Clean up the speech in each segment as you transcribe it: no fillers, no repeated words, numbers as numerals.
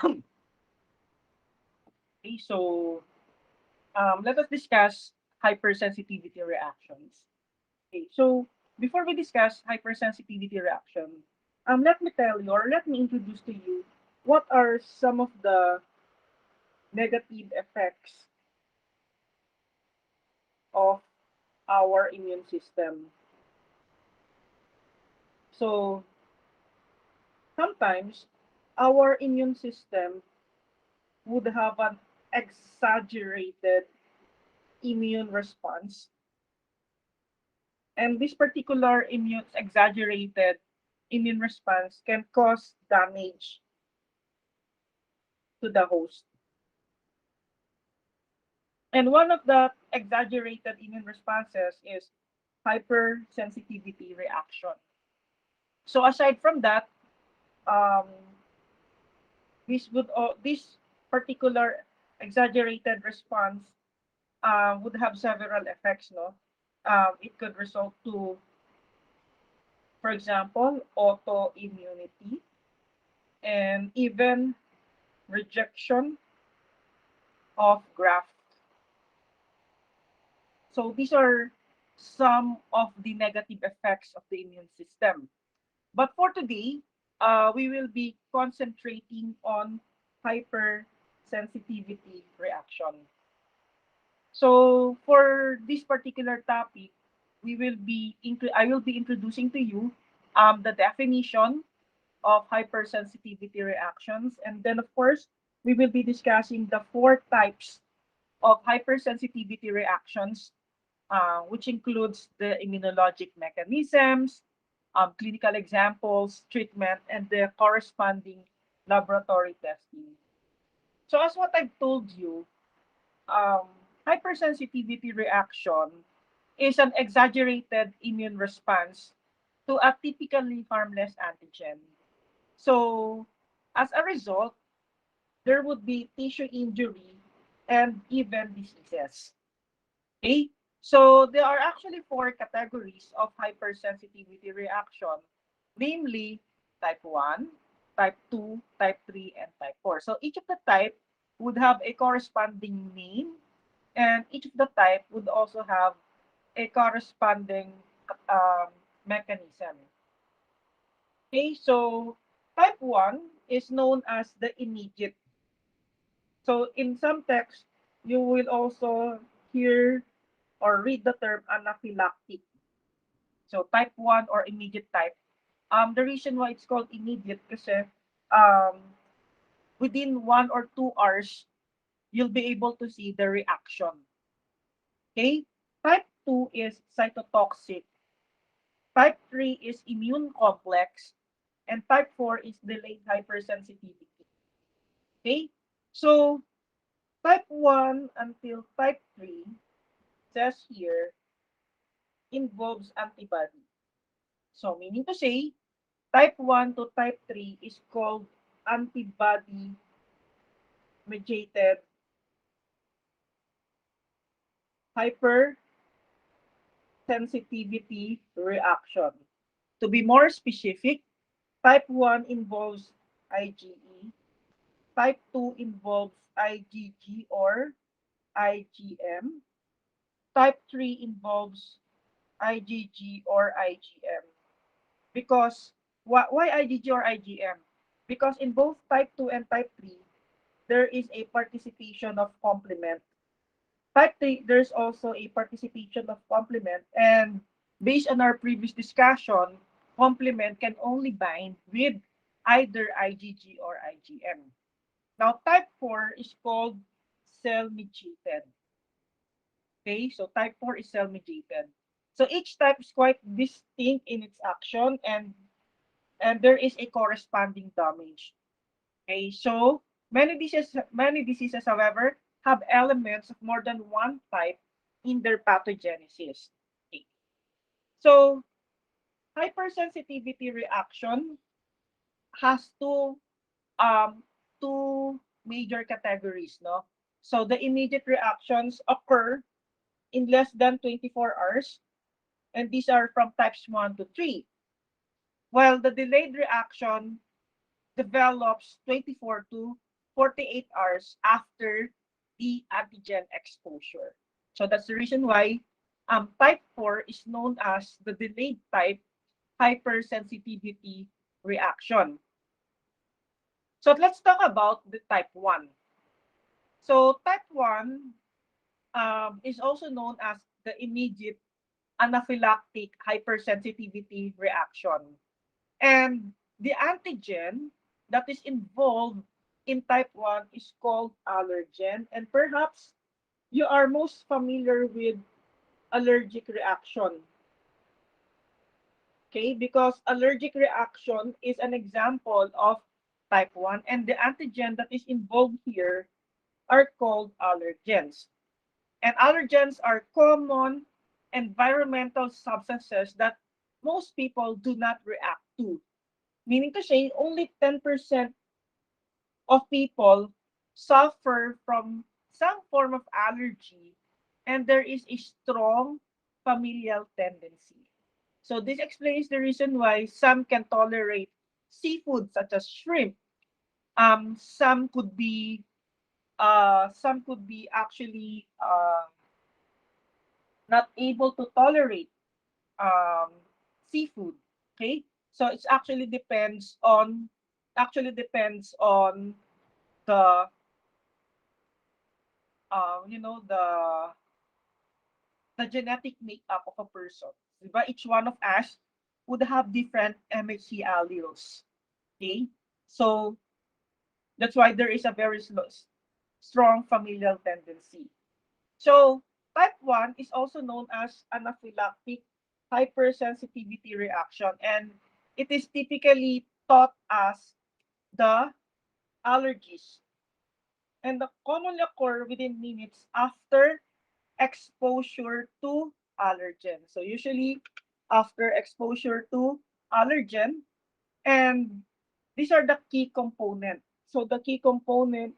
Okay, so let us discuss hypersensitivity reactions. Okay, so before we discuss hypersensitivity reaction, let me tell you or let me introduce to you what are some of the negative effects of our immune system. So sometimes our immune system would have an exaggerated immune response, and this particular immune exaggerated immune response can cause damage to the host. And one of the exaggerated immune responses is hypersensitivity reaction. So aside from that, um, this particular exaggerated response would have several effects. No, it could result to, for example, autoimmunity and even rejection of graft. So these are some of the negative effects of the immune system. But for today, we will be concentrating on hypersensitivity reaction. So for this particular topic, I will be introducing to you the definition of hypersensitivity reactions, and then of course we will be discussing the four types of hypersensitivity reactions, which includes the immunologic mechanisms, clinical examples, treatment, and the corresponding laboratory testing. So as what I've told you, um, hypersensitivity reaction is an exaggerated immune response to a typically harmless antigen. So as a result, there would be tissue injury and even diseases. Okay, so there are actually four categories of hypersensitivity reaction, namely type 1, type 2, type 3, and type 4. So each of the type would have a corresponding name, and each of the type would also have a corresponding um, mechanism. Okay, so type 1 is known as the immediate. So in some text, you will also hear or read the term anaphylactic. So type 1 or immediate type. The reason why it's called immediate kasi um, within 1 or 2 hours, you'll be able to see the reaction. Okay? Type 2 is cytotoxic. Type 3 is immune complex. And type 4 is delayed hypersensitivity. Okay? So type 1 until type 3 says here involves antibody. So meaning to say, type 1 to type 3 is called antibody mediated hypersensitivity reaction. To be more specific, type 1 involves IgE, type 2 involves IgG or IgM, type 3 involves IgG or IgM. Because why IgG or IgM? Because in both type 2 and type 3, there is a participation of complement. Type 3, there's also a participation of complement. And based on our previous discussion, complement can only bind with either IgG or IgM. Now, type 4 is called cell-mediated. Okay, so type 4 is cell-mediated. So each type is quite distinct in its action, and there is a corresponding damage. Okay, so many diseases, however, have elements of more than one type in their pathogenesis. Okay. So hypersensitivity reaction has two major categories, no? So the immediate reactions occur in less than 24 hours, and these are from types 1 to 3, while the delayed reaction develops 24 to 48 hours after the antigen exposure. So that's the reason why type 4 is known as the delayed type hypersensitivity reaction. So let's talk about the type 1. So type 1 is also known as the immediate anaphylactic hypersensitivity reaction. And the antigen that is involved in type 1 is called allergen. And perhaps you are most familiar with allergic reaction. Okay, because allergic reaction is an example of type 1, and the antigen that is involved here are called allergens. And allergens are common environmental substances that most people do not react to. Meaning to say, only 10% of people suffer from some form of allergy, and there is a strong familial tendency. So this explains the reason why some can tolerate seafood such as shrimp. Some could be actually not able to tolerate um, seafood. Okay, so it's actually depends on the you know the genetic makeup of a person. Diba? Each one of us would have different MHC alleles. Okay, so that's why there is a very strong familial tendency. So type 1 is also known as anaphylactic hypersensitivity reaction, and it is typically taught as the allergies, and the commonly occur within minutes after exposure to allergen. So usually after exposure to allergen, and these are the key component. So the key component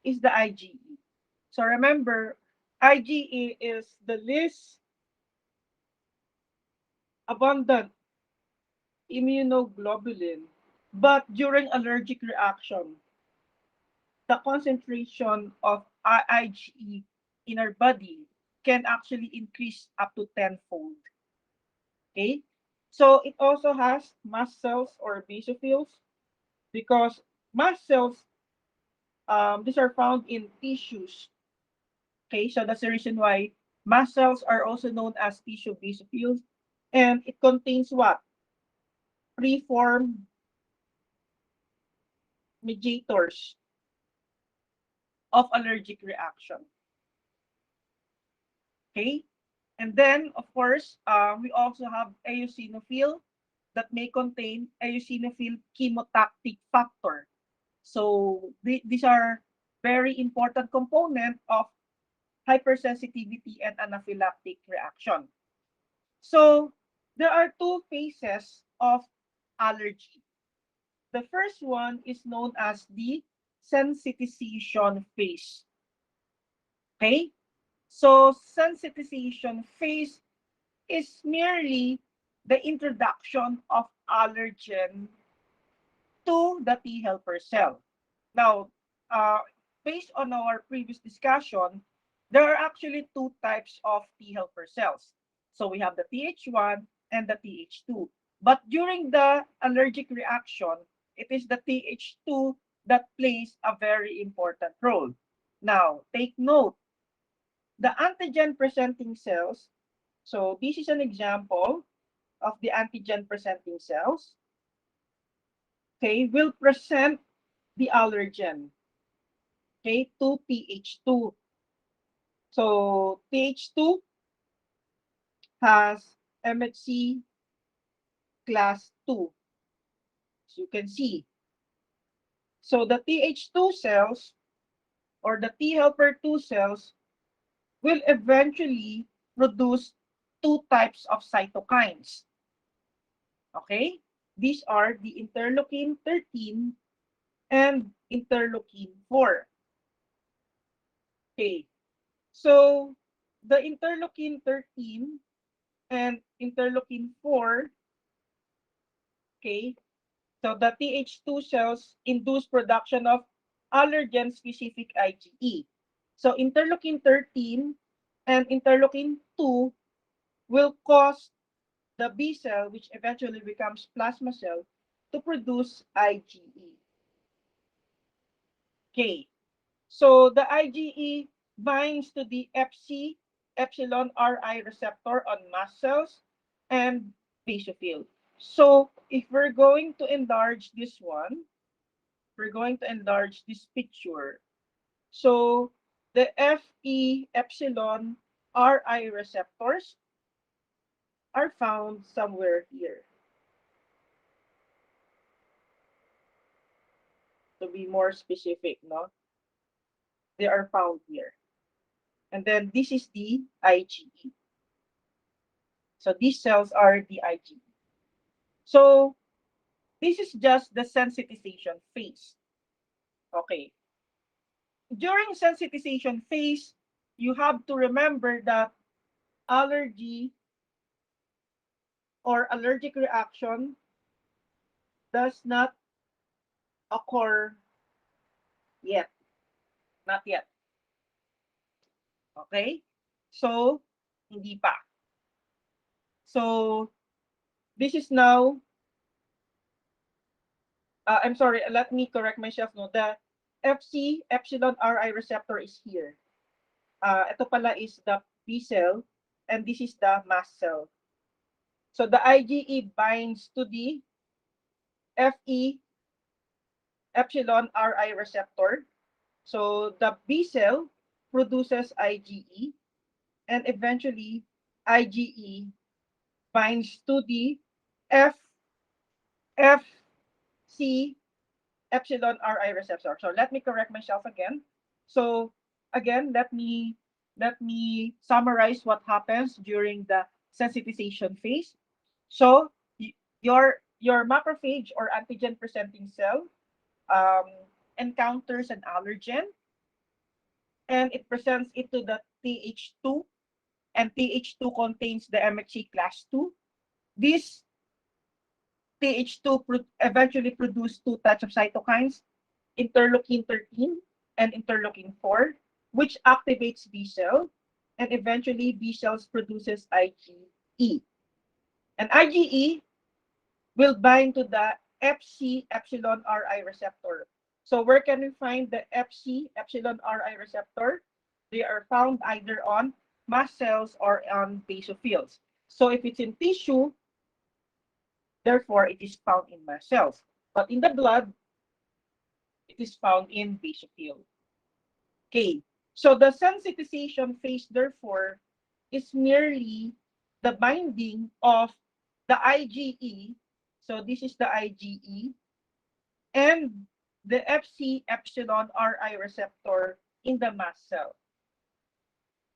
is the IgE. So remember, IgE is the least abundant immunoglobulin, but during allergic reaction, the concentration of IgE in our body can actually increase up to tenfold. Okay, so it also has mast cells or basophils, because mast cells, these are found in tissues. Okay, so that's the reason why mast cells are also known as tissue basophils, and it contains what? Preformed mediators of allergic reaction. Okay, and then of course, we also have eosinophil that may contain eosinophil chemotactic factor. So these are very important component of hypersensitivity and anaphylactic reaction. So there are two phases of allergy. The first one is known as the sensitization phase. Okay? So sensitization phase is merely the introduction of allergen to the T helper cell. Now, uh, based on our previous discussion, there are actually two types of T helper cells. So we have the Th1 and the Th2. But during the allergic reaction, it is the Th2 that plays a very important role. Now, take note, the antigen presenting cells, so this is an example of the antigen presenting cells, okay, will present the allergen, okay, to Th2. So Th2 has MHC class 2, as you can see. So the Th2 cells or the T helper 2 cells will eventually produce two types of cytokines. Okay? These are the interleukin 13 and interleukin 4. Okay. So the interleukin 13 and interleukin 4, okay, so the Th2 cells induce production of allergen-specific IgE. So interleukin 13 and interleukin 2 will cause the B cell, which eventually becomes plasma cell, to produce IgE. Okay, so the IgE binds to the Fc epsilon Ri receptor on mast cells and basophil. So if we're going to enlarge this one, we're going to enlarge this picture. So the Fe epsilon Ri receptors are found somewhere here. To be more specific, no? They are found here. And then this is the IgE. So these cells are the IgE. So this is just the sensitization phase. Okay. During sensitization phase, you have to remember that allergy or allergic reaction does not occur yet. Not yet. Okay? So, hindi pa. So, this is now, I'm sorry, let me correct myself. No? The Fc epsilon Ri receptor is here. Ito pala is the B cell, and this is the mast cell. So the IgE binds to the Fe epsilon Ri receptor. So the B cell produces IgE, and eventually IgE binds to the F Fc epsilon Ri receptor. So let me correct myself again. So again, let me summarize what happens during the sensitization phase. So your macrophage or antigen presenting cell um, encounters an allergen, and it presents it to the Th2, and Th2 contains the MHC class 2. This Th2 eventually produce two types of cytokines, interleukin 13 and interleukin 4, which activates B cell, and eventually B cells produces IgE. And IgE will bind to the Fc epsilon Ri receptor. So where can we find the Fc epsilon Ri receptor? They are found either on mast cells or on basophils. So if it's in tissue, therefore it is found in mast cells. But in the blood, it is found in basophil. Okay, so the sensitization phase, therefore, is merely the binding of the IgE. So this is the IgE and the Fc epsilon Ri receptor in the mast cell.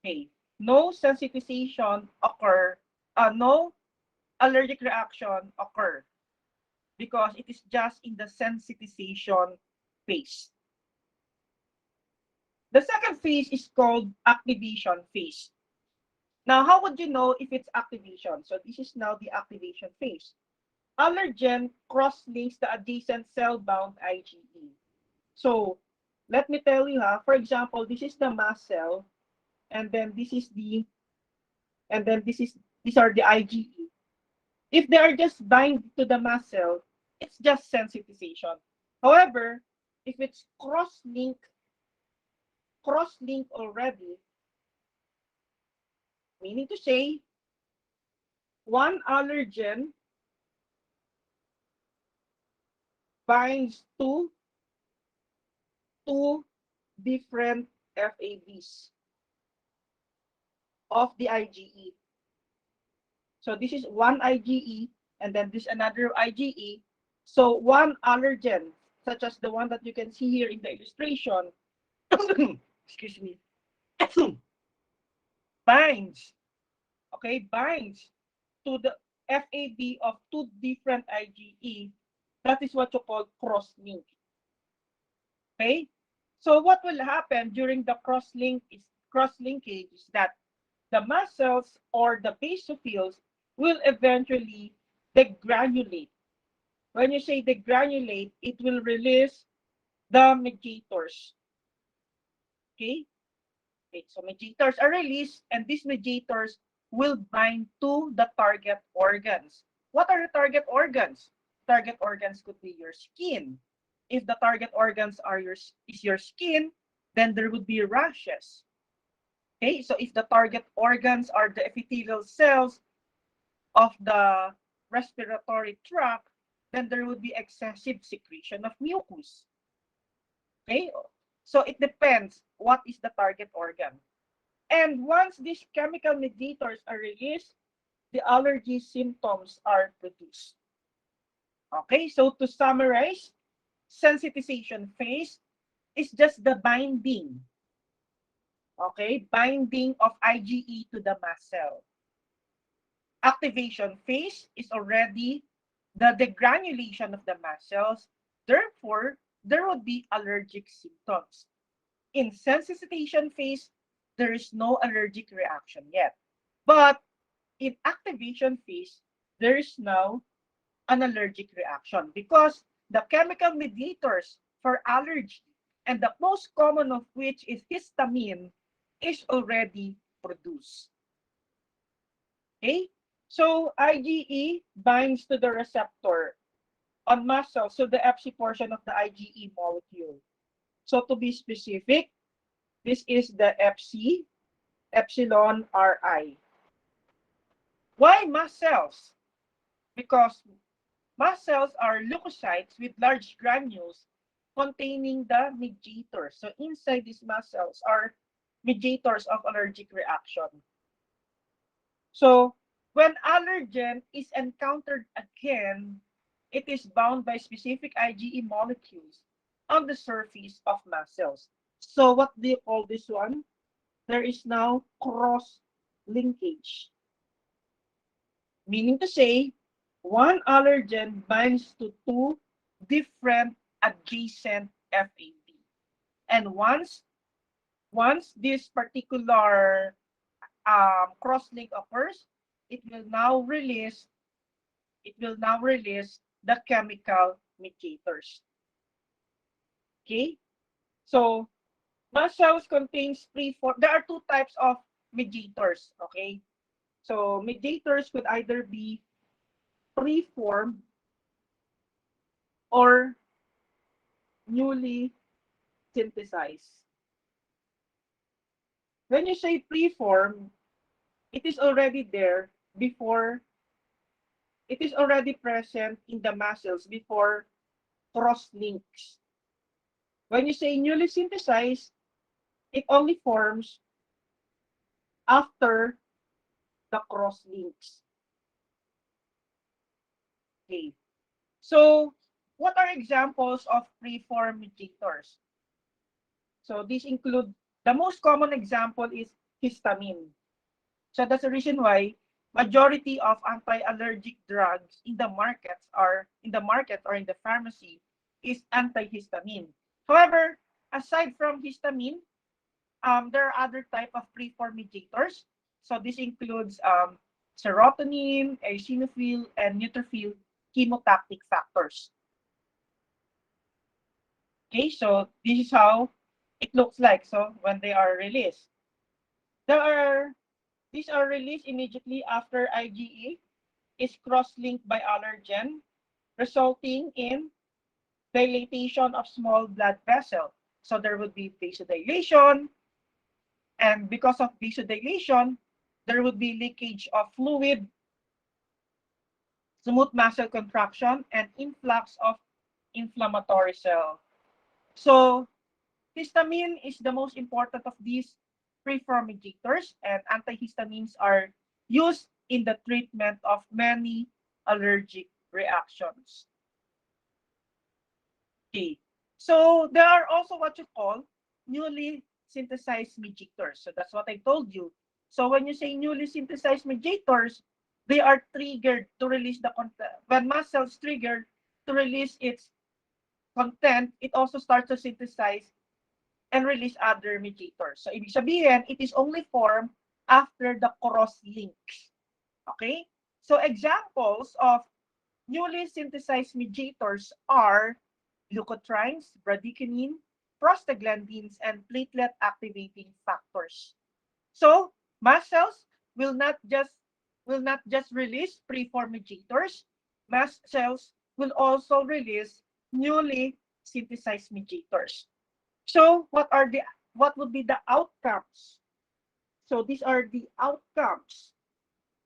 Okay, no sensitization occur, no allergic reaction occur because it is just in the sensitization phase. The second phase is called activation phase. Now, how would you know if it's activation? So this is now the activation phase. Allergen cross-links the adjacent cell-bound IgE. So let me tell you, for example, this is the mast cell, and then this is the, and then these are the IgE. If they are just bind to the mast cell, it's just sensitization. However, if it's cross-link already, meaning to say, one allergen binds to two different FABs of the IgE. So this is one IgE, and then this another IgE. So one allergen, such as the one that you can see here in the illustration, excuse me, binds, okay, binds to the FAB of two different IgE. That is what you call cross-link. Okay, so what will happen during the cross-linkage is that the mast cells or the basophils will eventually degranulate. When you say degranulate, it will release the mediators. Okay? Okay, so mediators are released, and these mediators will bind to the target organs. What are the target organs? Target organs could be your skin. If the target organs are your skin, then there would be rashes. Okay, so if the target organs are the epithelial cells of the respiratory tract, then there would be excessive secretion of mucus. Okay, so it depends what is the target organ. And once these chemical mediators are released, the allergy symptoms are produced. Okay, so to summarize, sensitization phase is just the binding, okay, binding of IgE to the mast cell. Activation phase is already the degranulation of the mast cells. Therefore, there would be allergic symptoms. In sensitization phase, there is no allergic reaction yet. But in activation phase, there is now an allergic reaction because the chemical mediators for allergy, and the most common of which is histamine, is already produced. Okay? So IgE binds to the receptor on mast cells, so the Fc portion of the IgE molecule. So to be specific, this is the Fc, epsilon Ri. Why mast cells? Because mast cells are leukocytes with large granules containing the mediators. So inside these mast cells are mediators of allergic reaction. So when allergen is encountered again, it is bound by specific IgE molecules on the surface of mast cells. So what do you call this one? There is now cross linkage. Meaning to say, one allergen binds to two different adjacent FAB. And once this particular cross-link occurs, it will now release the chemical mediators. Okay, so mast cells contains preform. There are two types of mediators. Okay, so mediators could either be preformed or newly synthesized. When you say preformed, it is already there before, it is already present in the mast cells before cross links. When you say newly synthesized, it only forms after the cross links. Okay. So what are examples of preformed mediators? So these include, the most common example is histamine. So that's the reason why majority of anti-allergic drugs in the markets are or in the pharmacy is antihistamine. However, aside from histamine, there are other type of preformed mediators. So this includes serotonin, eosinophil, and neutrophil chemotactic factors. Okay, so this is how it looks like. So when they are released, these are released immediately after IgE is cross-linked by allergen, resulting in dilatation of small blood vessel. So there would be vasodilation, and because of vasodilation, there would be leakage of fluid, smooth muscle contraction, and influx of inflammatory cell. So histamine is the most important of these preformed mediators, and antihistamines are used in the treatment of many allergic reactions. Okay, so there are also what you call newly synthesized mediators. So that's what I told you. So when you say newly synthesized mediators, they are triggered to release the content. When mast cells trigger to release its content, it also starts to synthesize and release other mediators. So ibig sabihin, it is only formed after the cross links. Okay? So examples of newly synthesized mediators are leukotrienes, bradykinin, prostaglandins, and platelet activating factors. So mast cells will not just release preform mediators. Mast cells will also release newly synthesized mediators. So what would be the outcomes? So these are the outcomes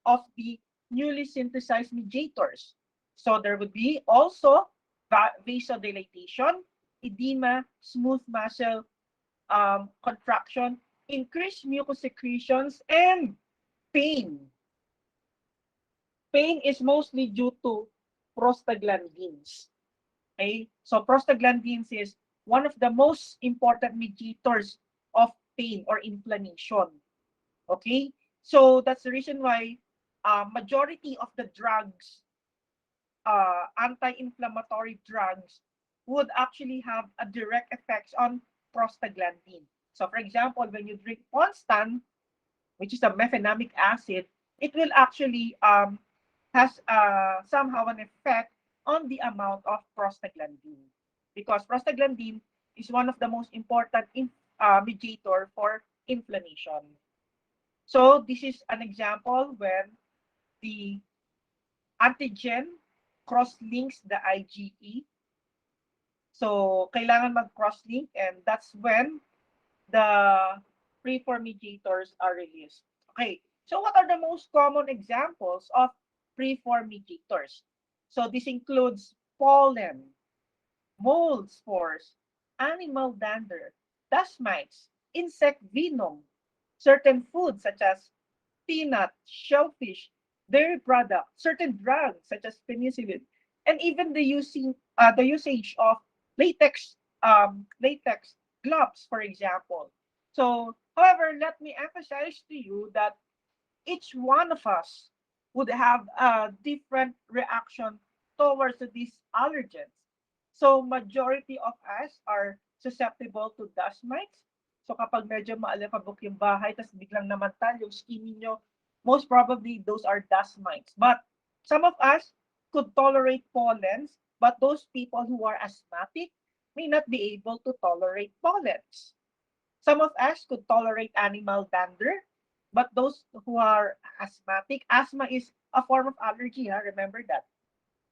of the newly synthesized mediators. So there would be also vasodilatation, edema, smooth muscle contraction, increased mucus secretions, and pain. Pain is mostly due to prostaglandins. Okay, so prostaglandins is one of the most important mediators of pain or inflammation. Okay, so that's the reason why majority of the drugs, anti-inflammatory drugs, would actually have a direct effects on prostaglandin. So, for example, when you drink Ponstan, which is a mefenamic acid, it will actually has somehow an effect on the amount of prostaglandin, because prostaglandin is one of the most important mediator for inflammation. So this is an example when the antigen cross-links the IgE. So kailangan mag-cross-link, and that's when the preform mediators are released. Okay, so what are the most common examples of preform mediators? So this includes pollen, mold spores, animal dander, dust mites, insect venom, certain foods such as peanut, shellfish, dairy products, certain drugs such as penicillin, and even the usage of latex gloves, for example. So, however, let me emphasize to you that each one of us would have a different reaction towards these allergens. So majority of us are susceptible to dust mites. So kapag medyo maalakabok yung bahay, tas biglang namantal yung skin ninyo, most probably those are dust mites. But some of us could tolerate pollens, but those people who are asthmatic may not be able to tolerate pollens. Some of us could tolerate animal dander, but those who are asthmatic, asthma is a form of allergy, remember that.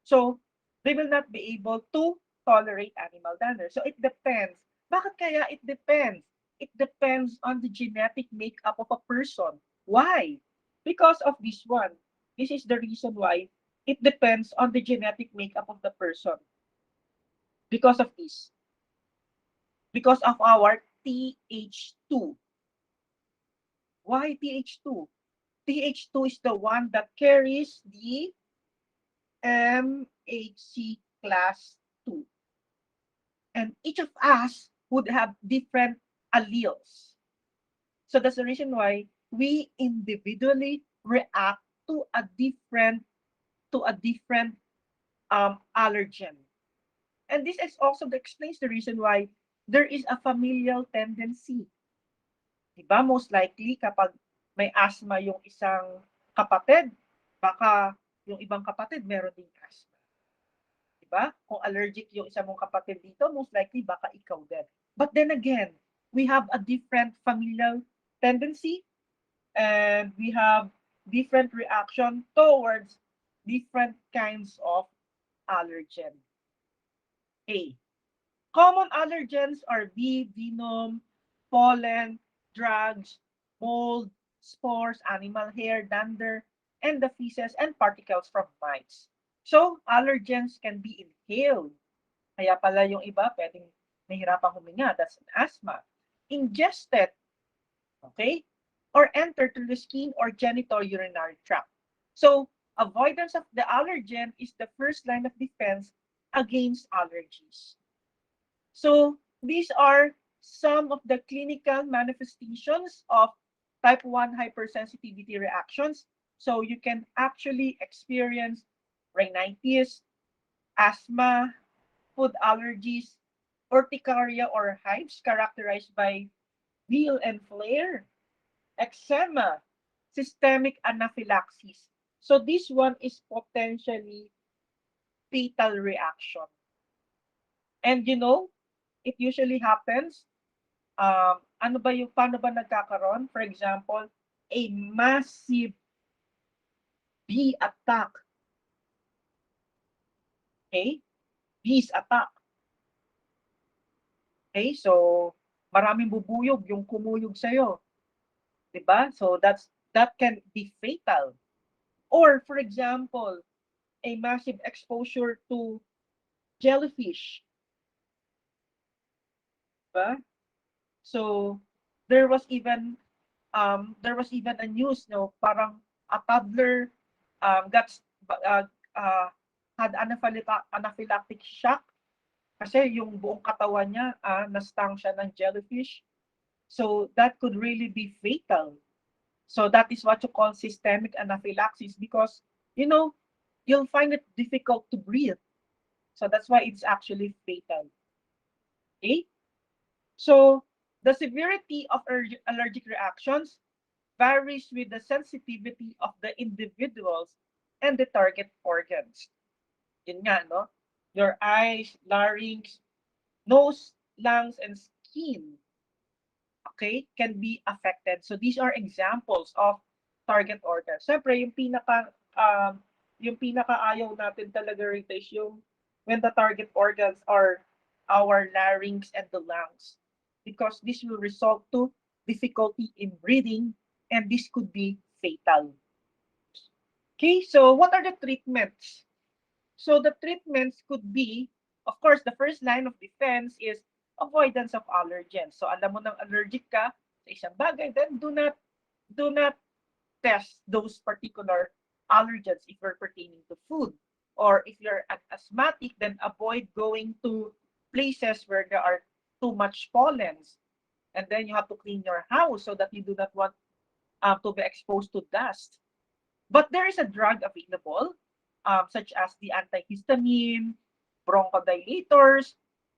So they will not be able to tolerate animal dander. So it depends. Bakit kaya it depends? It depends on the genetic makeup of a person. Why? Because of this one. This is the reason why it depends on the genetic makeup of the person. Because of this. Because of our TH2. Why TH2? TH2 is the one that carries the MHC class 2. And each of us would have different alleles. So that's the reason why we individually react to a different allergen. And this is also explains the reason why there is a familial tendency. Diba? Most likely kapag may asthma yung isang kapatid, baka yung ibang kapatid meron ding asthma. Diba? Kung allergic yung isa mong kapatid dito, most likely baka ikaw din. But then again, we have a different familial tendency, and we have different reaction towards different kinds of allergen. A. Common allergens are bee, venom, pollen, drugs, mold, spores, animal hair, dander, and the feces and particles from mites. So, allergens can be inhaled. Kaya pala yung iba pwedeng nahihirapang huminga. That's an asthma. Ingested, okay? Or enter through the skin or genitourinary tract. So, avoidance of the allergen is the first line of defense against allergies. So these are some of the clinical manifestations of type 1 hypersensitivity reactions. So you can actually experience rhinitis, asthma, food allergies, urticaria or hives characterized by wheal and flare, eczema, systemic anaphylaxis. So this one is potentially fatal reaction. And it usually happens, paano ba nagkakaroon? For example, a massive bee attack. Okay? Bees attack. Okay? So, maraming bubuyog yung kumuyog sa'yo. Diba? So, that can be fatal. Or, for example, a massive exposure to jellyfish. Diba? So, there was even a news, parang a toddler got uh, uh, had anaphylactic shock kasi yung buong katawan niya na-stung siya ng jellyfish. So that could really be fatal. So that is what you call systemic anaphylaxis because you'll find it difficult to breathe. So that's why it's actually fatal. Okay? So the severity of allergic reactions varies with the sensitivity of the individuals and the target organs. Yun nga, no? Your eyes, larynx, nose, lungs, and skin, okay, can be affected. So these are examples of target organs. Siyempre, yung pinakaayaw natin talaga rito is yung when the target organs are our larynx and the lungs because this will result to difficulty in breathing and this could be fatal. Okay, so what are the treatments? So the treatments could be, of course, the first line of defense is avoidance of allergens. So alam mo nang allergic ka sa isang bagay, then do not test those particular allergens if you're pertaining to food. Or if you're an asthmatic, then avoid going to places where there are too much pollens. And then you have to clean your house so that you do not want to be exposed to dust. But there is a drug available, such as the antihistamine, bronchodilators,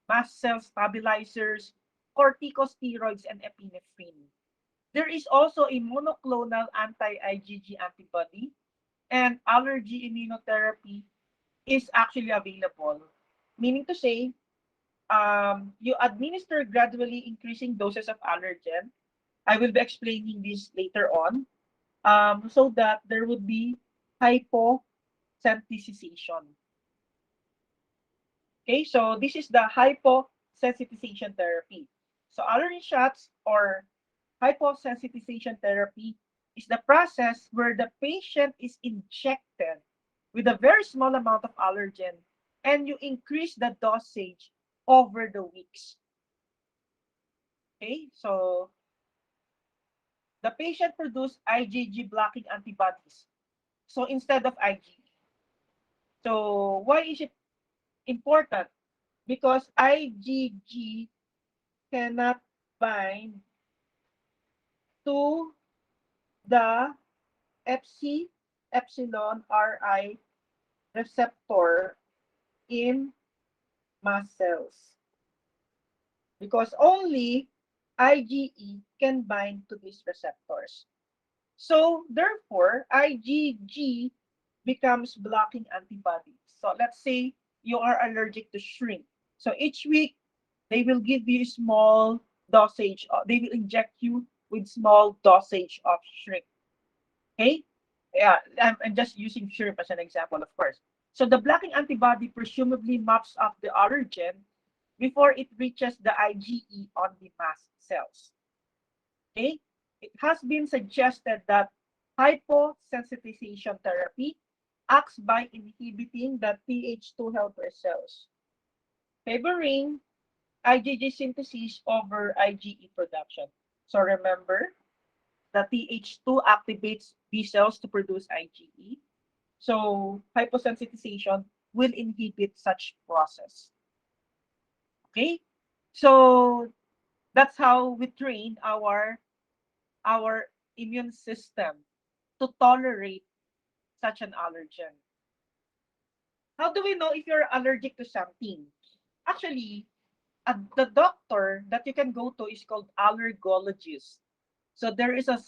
mast cell stabilizers, corticosteroids, and epinephrine. There is also a monoclonal anti-IgG antibody, and allergy immunotherapy is actually available. Meaning to say, you administer gradually increasing doses of allergen. I will be explaining this later on, so that there would be hyposensitization. Okay, so this is the hyposensitization therapy. So allergen shots or hyposensitization therapy is the process where the patient is injected with a very small amount of allergen and you increase the dosage over the weeks. Okay, so the patient produces IgG blocking antibodies. So instead of IgE. So why is it important? Because IgG cannot bind to the epsilon RI receptor in mast cells because only IgE can bind to these receptors. So therefore, IgG becomes blocking antibodies. So let's say you are allergic to shrimp. So each week they will give you small dosage. They will inject you with small dosage of shrimp. Okay? Yeah, I'm just using shrimp as an example, of course. So the blocking antibody presumably maps up the allergen before it reaches the IgE on the mast cells. Okay? It has been suggested that hyposensitization therapy acts by inhibiting the Th2 helper cells, favoring IgG synthesis over IgE production. So remember, the Th2 activates B cells to produce IgE. So hyposensitization will inhibit such process. Okay? So that's how we train our immune system to tolerate such an allergen. How do we know if you're allergic to something? Actually, the doctor that you can go to is called allergologist. So there is a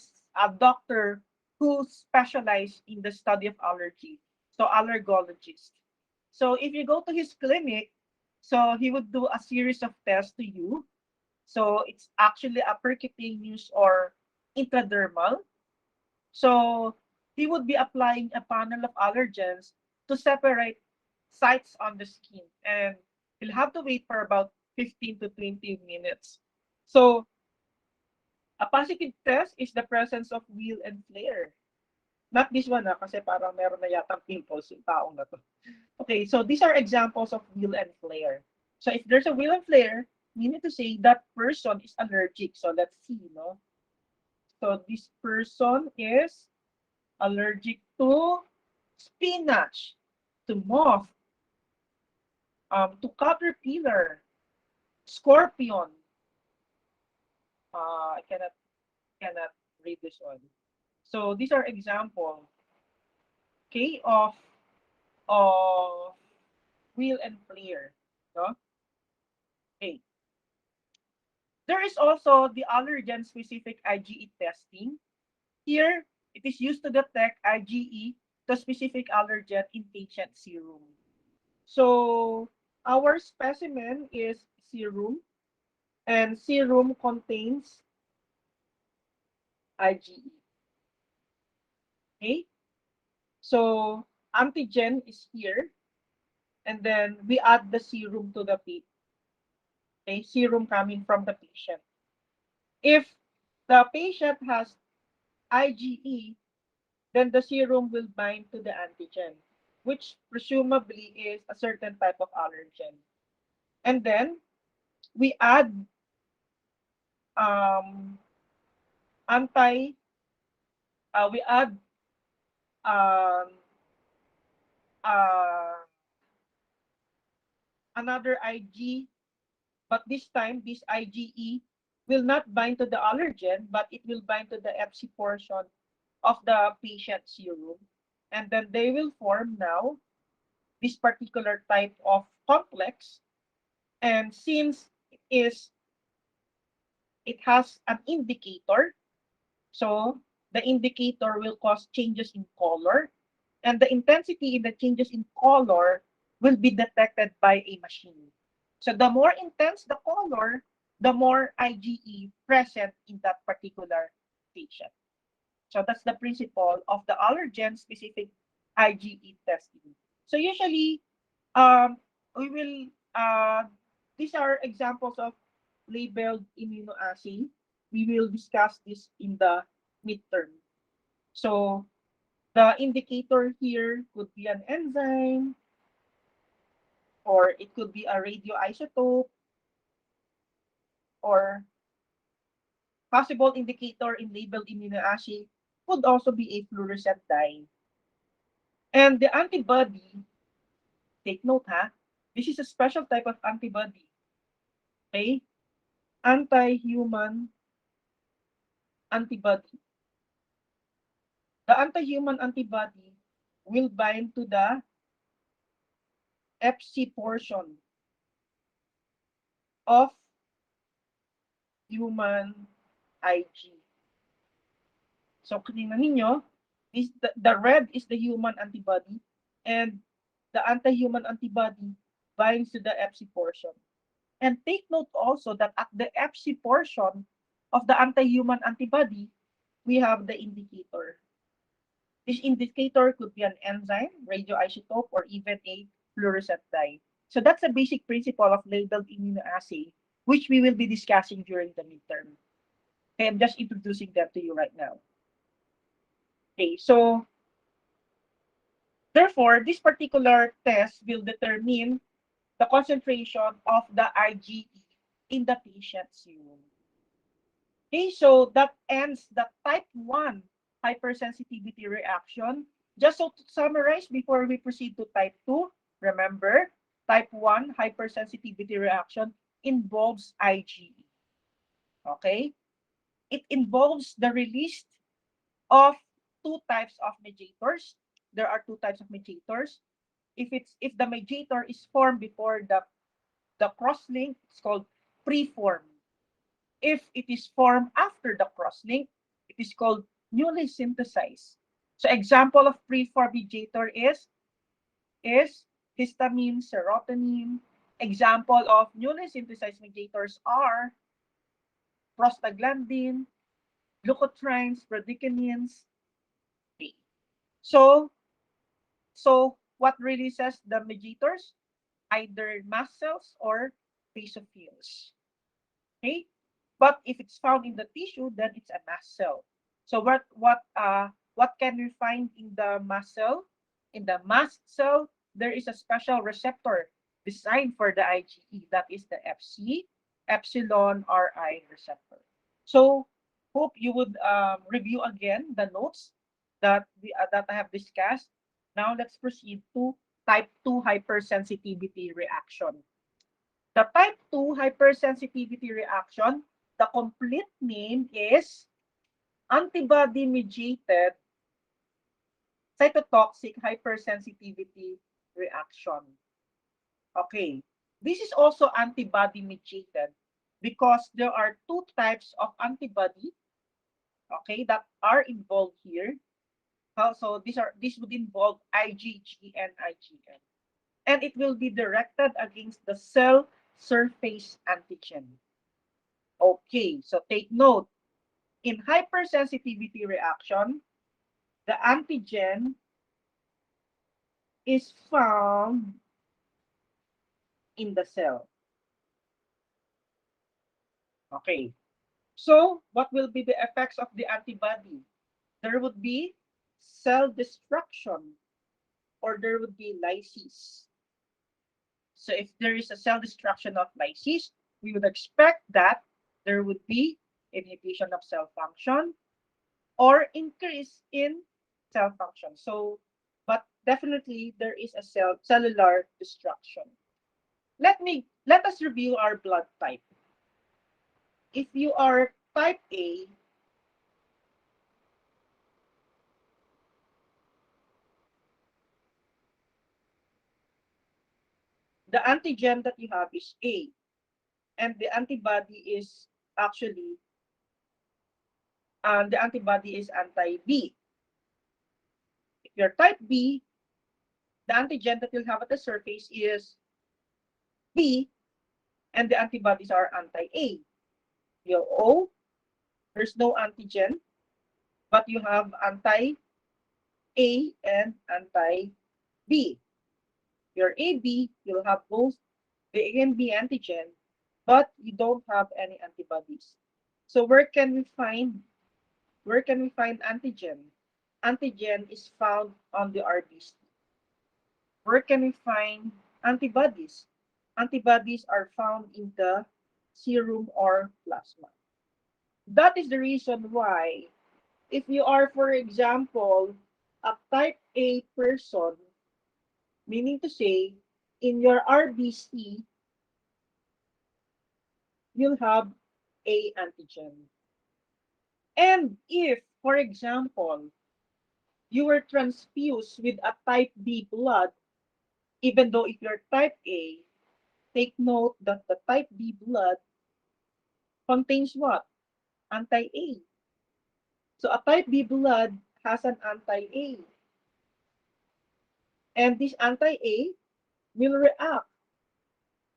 doctor who specializes in the study of allergy. So allergologist. So if you go to his clinic, So he would do a series of tests to you. So it's actually a percutaneous or intradermal. So he would be applying a panel of allergens to separate sites on the skin. And he'll have to wait for about 15 to 20 minutes. So a positive test is the presence of wheal and flare. Not this one kasi parang meron na yatang pimples yung taong na to. Okay, so these are examples of wheal and flare. So if there's a wheal and flare, we need to say that person is allergic. So let's see, no? So this person is allergic to spinach, to moth, to scorpion. I cannot read this one. So these are example, okay, of wheel and flare. No? Okay. There is also the allergen-specific IgE testing. Here, it is used to detect IgE to specific allergen in patient serum. So our specimen is serum, and serum contains IgE. Okay, so antigen is here, and then we add the serum to the patient. Okay, serum coming from the patient. If the patient has IgE, then the serum will bind to the antigen, which presumably is a certain type of allergen. And then we add um, anti, we add um, uh, another Ig, but this time this IgE will not bind to the allergen, but it will bind to the Fc portion of the patient serum. And then they will form now this particular type of complex. And since it has an indicator, so the indicator will cause changes in color, and the intensity in the changes in color will be detected by a machine. So the more intense the color, the more IgE present in that particular patient. So that's the principle of the allergen-specific IgE testing. So usually, we will, these are examples of labeled immunoassay. We will discuss this in the midterm. So the indicator here could be an enzyme, or it could be a radioisotope, or possible indicator in labeled immunoassay could also be a fluorescent dye. And the antibody, take note ha, this is a special type of antibody, okay? Anti-human antibody. The anti-human antibody will bind to the Fc portion of human Ig. So, tingnan ninyo, the red is the human antibody, and the anti-human antibody binds to the Fc portion. And take note also that at the Fc portion of the anti-human antibody, we have the indicator. This indicator could be an enzyme, radioisotope, or even a fluorescent dye. So that's the basic principle of labeled immunoassay, which we will be discussing during the midterm. Okay, I'm just introducing them to you right now. Okay, so therefore, this particular test will determine the concentration of the IgE in the patient's serum. Okay, so that ends the type 1 hypersensitivity reaction. Just so to summarize before we proceed to type 2, remember, type 1 hypersensitivity reaction involves IgE. Okay? It involves the release of two types of mediators. There are two types of mediators. If the mediator is formed before the cross-link, it's called preform. If it is formed after the cross-link, it is called newly synthesized. So example of preform mediator is histamine, serotonin, Example of newly synthesized mediators are prostaglandin, leukotrienes, bradykinins. Okay. So, what releases the mediators? Either mast cells or basophils. Okay, but if it's found in the tissue, then it's a mast cell. So what can we find in the mast cell? In the mast cell, there is a special receptor designed for the IgE. That is the Fc epsilon Ri receptor. So hope you would review again the notes that I have discussed. Now let's proceed to type 2 hypersensitivity reaction. The type 2 hypersensitivity reaction, the complete name is antibody-mediated cytotoxic hypersensitivity reaction. Okay, this is also antibody-mediated because there are two types of antibody, okay, that are involved here. So this would involve IgG and IgM, and it will be directed against the cell surface antigen. Okay, so take note. In hypersensitivity reaction, the antigen is found in the cell. Okay, so what will be the effects of the antibody? There would be cell destruction or there would be lysis. So if there is a cell destruction of lysis, we would expect that there would be inhibition of cell function or increase in cell function. So, but definitely there is a cellular destruction. Let us review our blood type. If you are type A, the antigen that you have is A, and the antibody is actually the antibody is anti-B. If you're type B, the antigen that you'll have at the surface is B, and the antibodies are anti-A. Your O, there's no antigen, but you have anti-A and anti-B. Your AB, you'll have both the A and B antigen, but you don't have any antibodies. So where can we find antigen? Antigen is found on the RBC. Where can we find antibodies? Antibodies are found in the serum or plasma. That is the reason why if you are, for example, a type A person, meaning to say, in your RBC, you'll have A antigen. And if, for example, you were transfused with a type B blood, even though if you're type A, take note that the type B blood contains what? Anti-A. So a type B blood has an anti-A. And this anti-A will react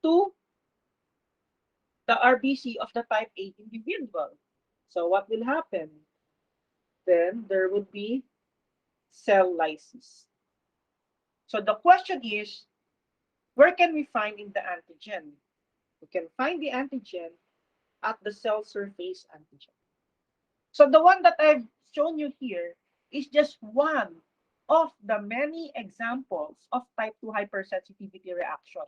to the RBC of the type A individual. So what will happen? Then there would be cell lysis. So the question is, where can we find in the antigen? We can find the antigen at the cell surface antigen. So the one that I've shown you here is just one of the many examples of type 2 hypersensitivity reaction,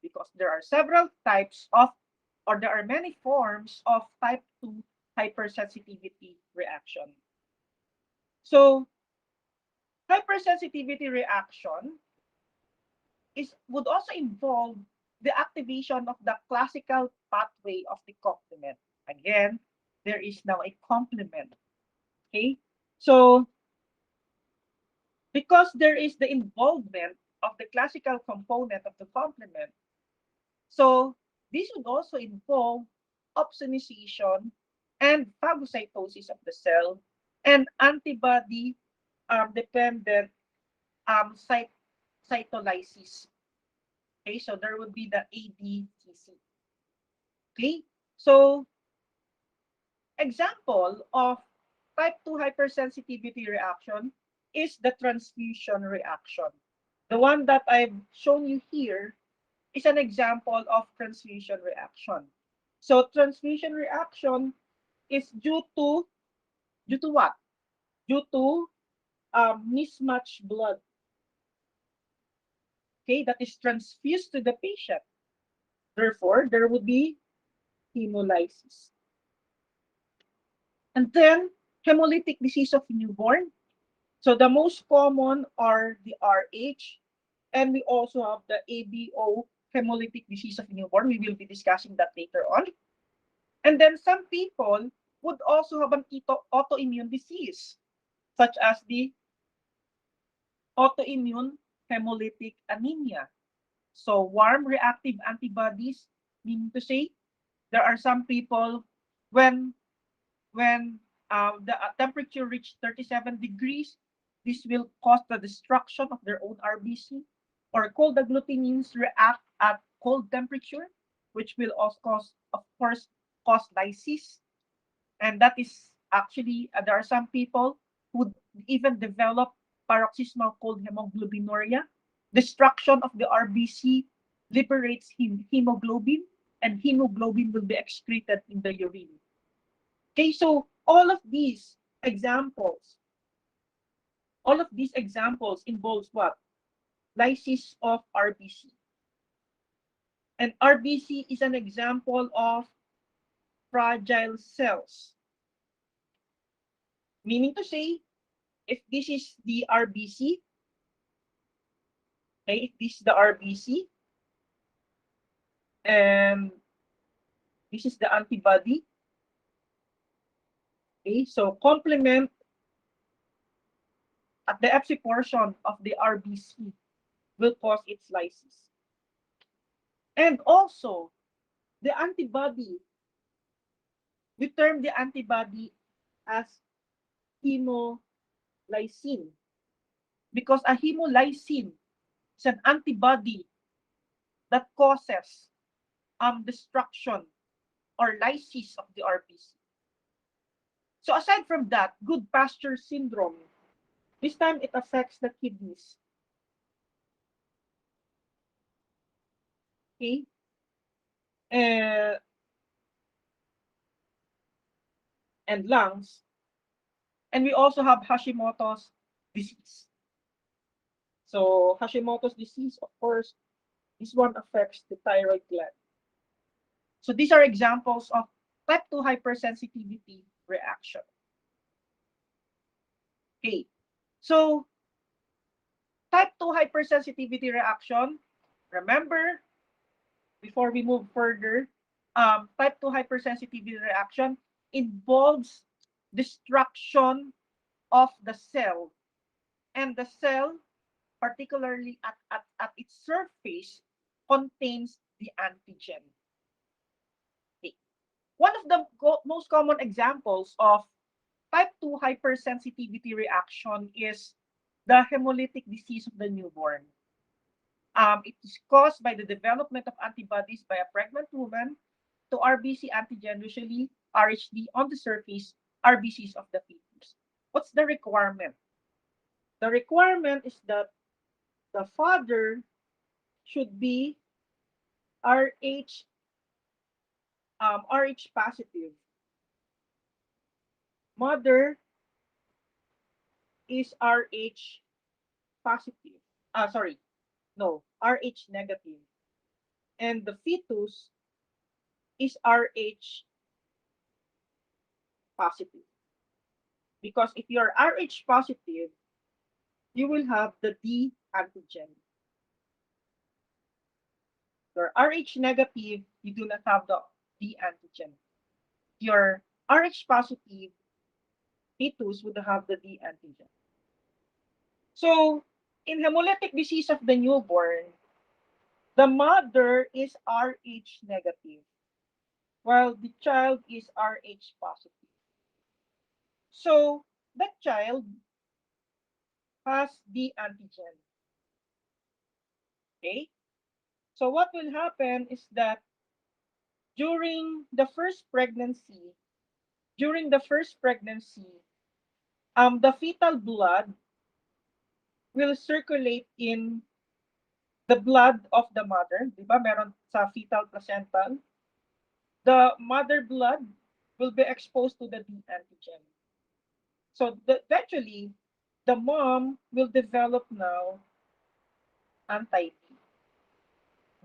because there are several types of, or there are many forms of type 2 hypersensitivity reaction. So hypersensitivity reaction would also involve the activation of the classical pathway of the complement. Again, there is now a complement. Okay, so because there is the involvement of the classical component of the complement, so this would also involve opsonization and phagocytosis of the cell and antibody dependent cytolysis Okay, so there would be the ADCC. Okay, so example of type 2 hypersensitivity reaction is the transfusion reaction. The one that I've shown you here is an example of transfusion reaction. So transfusion reaction is due to what? Due to mismatched blood. Okay, that is transfused to the patient. Therefore, there would be hemolysis. And then hemolytic disease of newborn. So the most common are the RH, and we also have the ABO, hemolytic disease of newborn. We will be discussing that later on. And then some people would also have an autoimmune disease, such as the autoimmune hemolytic anemia. So warm reactive antibodies, meaning to say, there are some people when the temperature reaches 37 degrees, this will cause the destruction of their own RBC, or cold agglutinins react at cold temperature, which will also cause, of course, cause lysis. And that is actually, there are some people who even develop paroxysmal cold hemoglobinuria. Destruction of the RBC liberates hemoglobin, and hemoglobin will be excreted in the urine. Okay, so all of these examples involves what? Lysis of RBC. And RBC is an example of fragile cells. Meaning to say, if this is the RBC, okay, if this is the RBC, and this is the antibody, okay, so complement at the Fc portion of the RBC will cause its lysis. And also, the antibody, we term the antibody as hemolysin, because a hemolysin is an antibody that causes destruction or lysis of the RBC. So aside from that, good pasture syndrome, this time it affects the kidneys. Okay? Uh, and lungs. And we also have Hashimoto's disease. So Hashimoto's disease, of course, this one affects the thyroid gland. So these are examples of type 2 hypersensitivity reaction. Okay, so type 2 hypersensitivity reaction, remember, before we move further, type 2 hypersensitivity reaction involves destruction of the cell. And the cell, particularly at its surface, contains the antigen. Okay. One of the most common examples of type 2 hypersensitivity reaction is the hemolytic disease of the newborn. It is caused by the development of antibodies by a pregnant woman to RBC antigen, usually RHD, on the surface, RBCs of the fetus. What's the requirement? The requirement is that the father should be RH RH positive. Mother is RH positive. Sorry, no, RH negative. And the fetus is RH positive. Because if you're RH positive, you will have the D antigen. If you're RH negative, you do not have the D antigen. If you're RH positive, fetus would have the D antigen. So, in hemolytic disease of the newborn, the mother is RH negative, while the child is RH positive. So, that child has the antigen. Okay? So what will happen is that during the first pregnancy, the fetal blood will circulate in the blood of the mother, di ba? Meron sa fetal placental. The mother blood will be exposed to the D antigen. So eventually, the mom will develop now anti-D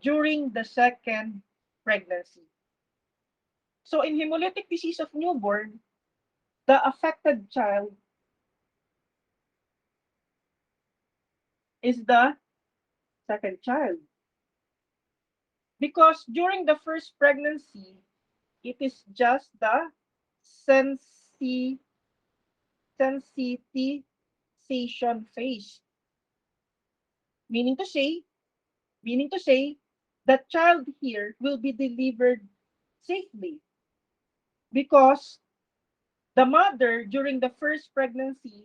during the second pregnancy. So in hemolytic disease of newborn, the affected child is the second child. Because during the first pregnancy, it is just the sensitization phase. Meaning to say, the child here will be delivered safely because the mother during the first pregnancy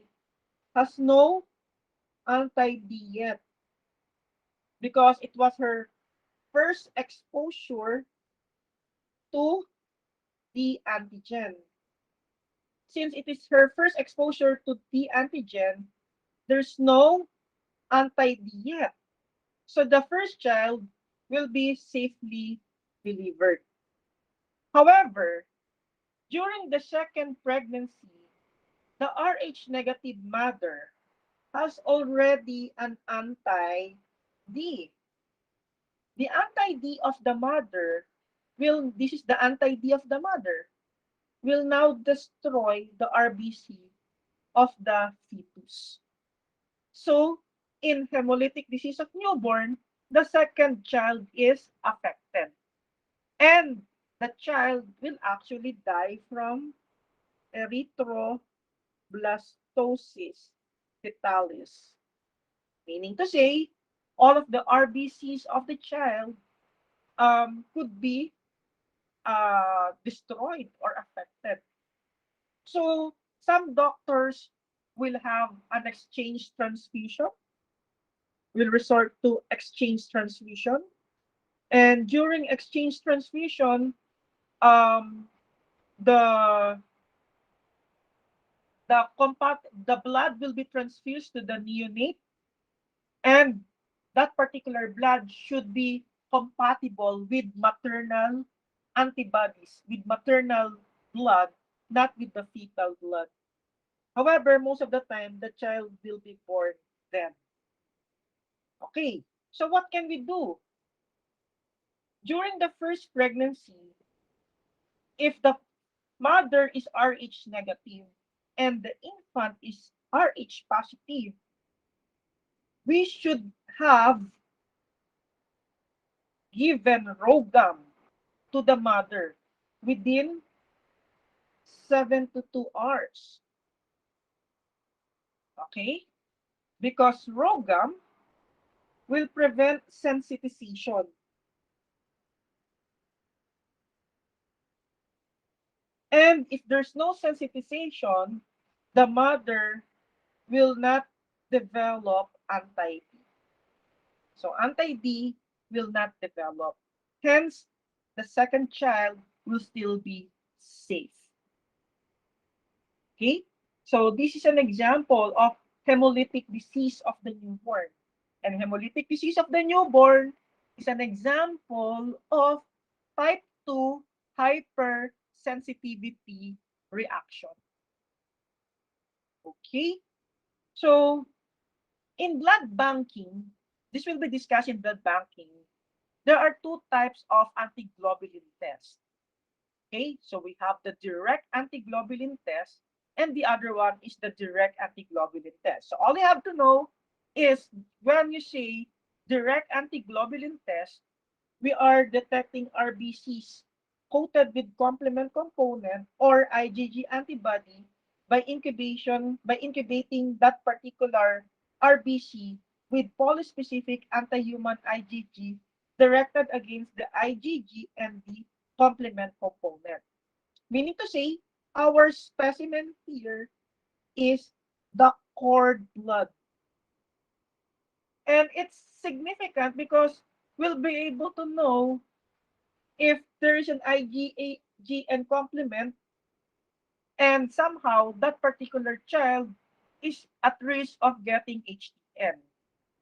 has no anti-D yet because it was her first exposure to the antigen. Since it is her first exposure to the antigen, there's no anti-D yet. So the first child will be safely delivered. However, during the second pregnancy, the Rh negative mother has already an anti-D. The anti-D of the mother this is the anti-D of the mother, will now destroy the RBC of the fetus. So, in hemolytic disease of newborn, the second child is affected. And the child will actually die from erythroblastosis fetalis. Meaning to say, all of the RBCs of the child could be destroyed or affected. So some doctors will have an exchange transfusion, will resort to exchange transfusion. And during exchange transfusion, um, the the blood will be transfused to the neonate, and that particular blood should be compatible with maternal antibodies, with maternal blood, not with the fetal blood. However, most of the time, the child will be born then. Okay, so what can we do? During the first pregnancy, if the mother is Rh negative and the infant is Rh positive, we should have given ROGAM to the mother within 7 to 2 hours. Okay? Because ROGAM will prevent sensitization. And if there's no sensitization, the mother will not develop anti-D. So anti-D will not develop. Hence, the second child will still be safe. Okay? So this is an example of hemolytic disease of the newborn. And hemolytic disease of the newborn is an example of type 2 hypersensitivity reaction. Okay? So in blood banking, this will be discussed in blood banking. There are two types of antiglobulin tests. Okay, so we have the direct antiglobulin test, and the other one is the direct antiglobulin test. So all you have to know is when you say direct antiglobulin test, we are detecting RBCs coated with complement component or IgG antibody by incubating that particular RBC with polyspecific anti-human IgG directed against the IgG and the complement component. Meaning to say, our specimen here is the cord blood. And it's significant because will be able to know if there is an IgG complement and somehow that particular child is at risk of getting HTN.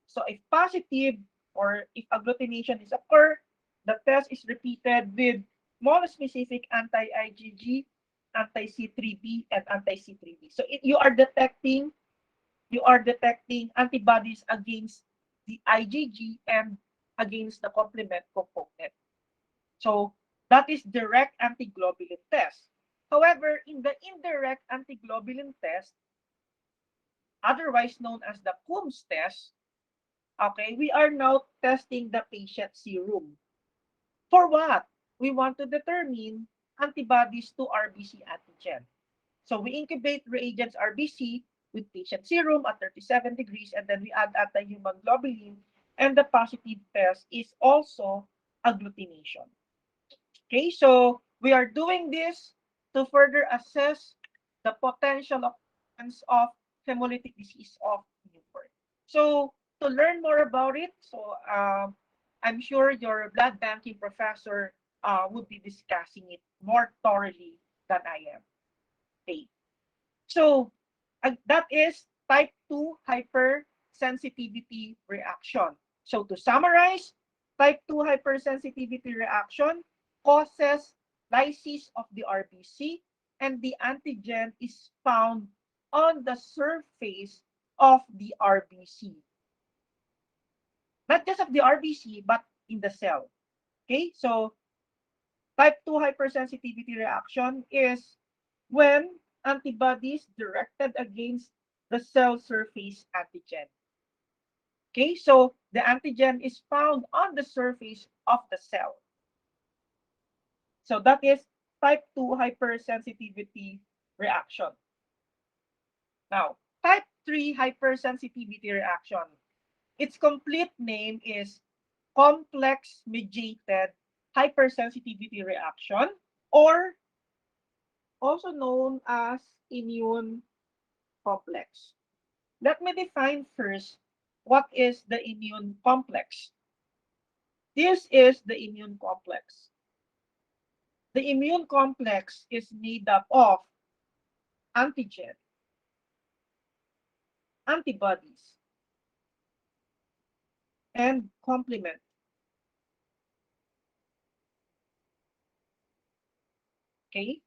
So if positive or if agglutination is occur, the test is repeated with monospecific anti-IgG, anti-C3b, and anti-C3b. So you are detecting antibodies against the IgG and against the complement component. So that is direct antiglobulin test. However, in the indirect antiglobulin test, otherwise known as the Coombs test, okay, we are now testing the patient serum. For what? We want to determine antibodies to RBC antigen. So we incubate reagents RBC with patient serum at 37 degrees, and then we add anti-human globulin, and the positive test is also agglutination. Okay, so we are doing this to further assess the potential occurrence of hemolytic disease of newborn. So to learn more about it, I'm sure your blood banking professor would be discussing it more thoroughly than I am. Okay, so that is type 2 hypersensitivity reaction. So to summarize, type 2 hypersensitivity reaction causes lysis of the RBC and the antigen is found on the surface of the RBC. Not just of the RBC, but in the cell. Okay, so type 2 hypersensitivity reaction is when antibodies directed against the cell surface antigen. Okay, so the antigen is found on the surface of the cell. So that is type 2 hypersensitivity reaction. Now, type 3 hypersensitivity reaction. Its complete name is complex mediated hypersensitivity reaction, or also known as immune complex. Let me define first what is the immune complex. This is the immune complex. The immune complex is made up of antigen, antibodies, and complement. Okay?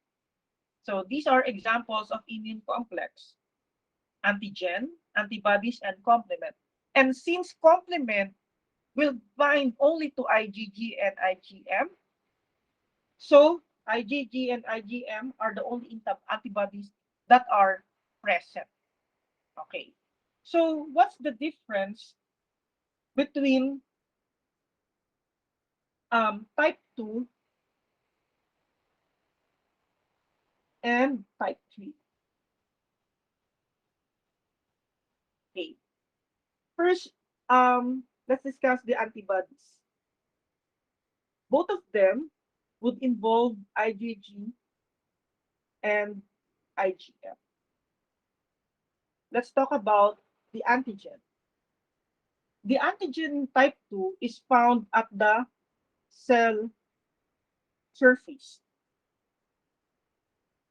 So these are examples of immune complex: antigen, antibodies, and complement. And since complement will bind only to IgG and IgM, so IgG and IgM are the only antibodies that are present. Okay. So what's the difference between type 2 and type 3? Okay. First, let's discuss the antibodies. Both of them would involve IgG and IgM. Let's talk about the antigen. The antigen type 2 is found at the cell surface.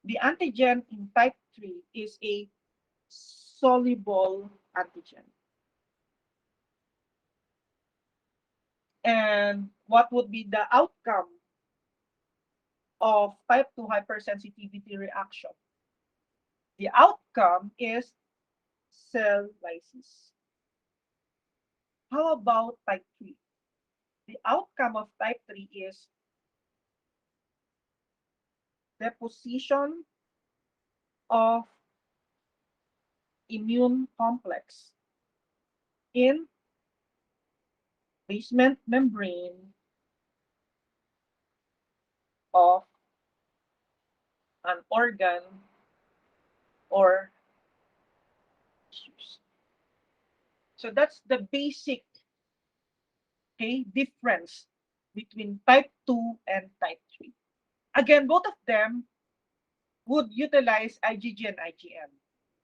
The antigen in type 3 is a soluble antigen. And what would be the outcome of type 2 hypersensitivity reaction? The outcome is cell lysis. How about type 3? The outcome of type 3 is deposition of immune complex in basement membrane of an organ or tissues. So that's the basic, okay, difference between type 2 and type 3. Again, both of them would utilize IgG and IgM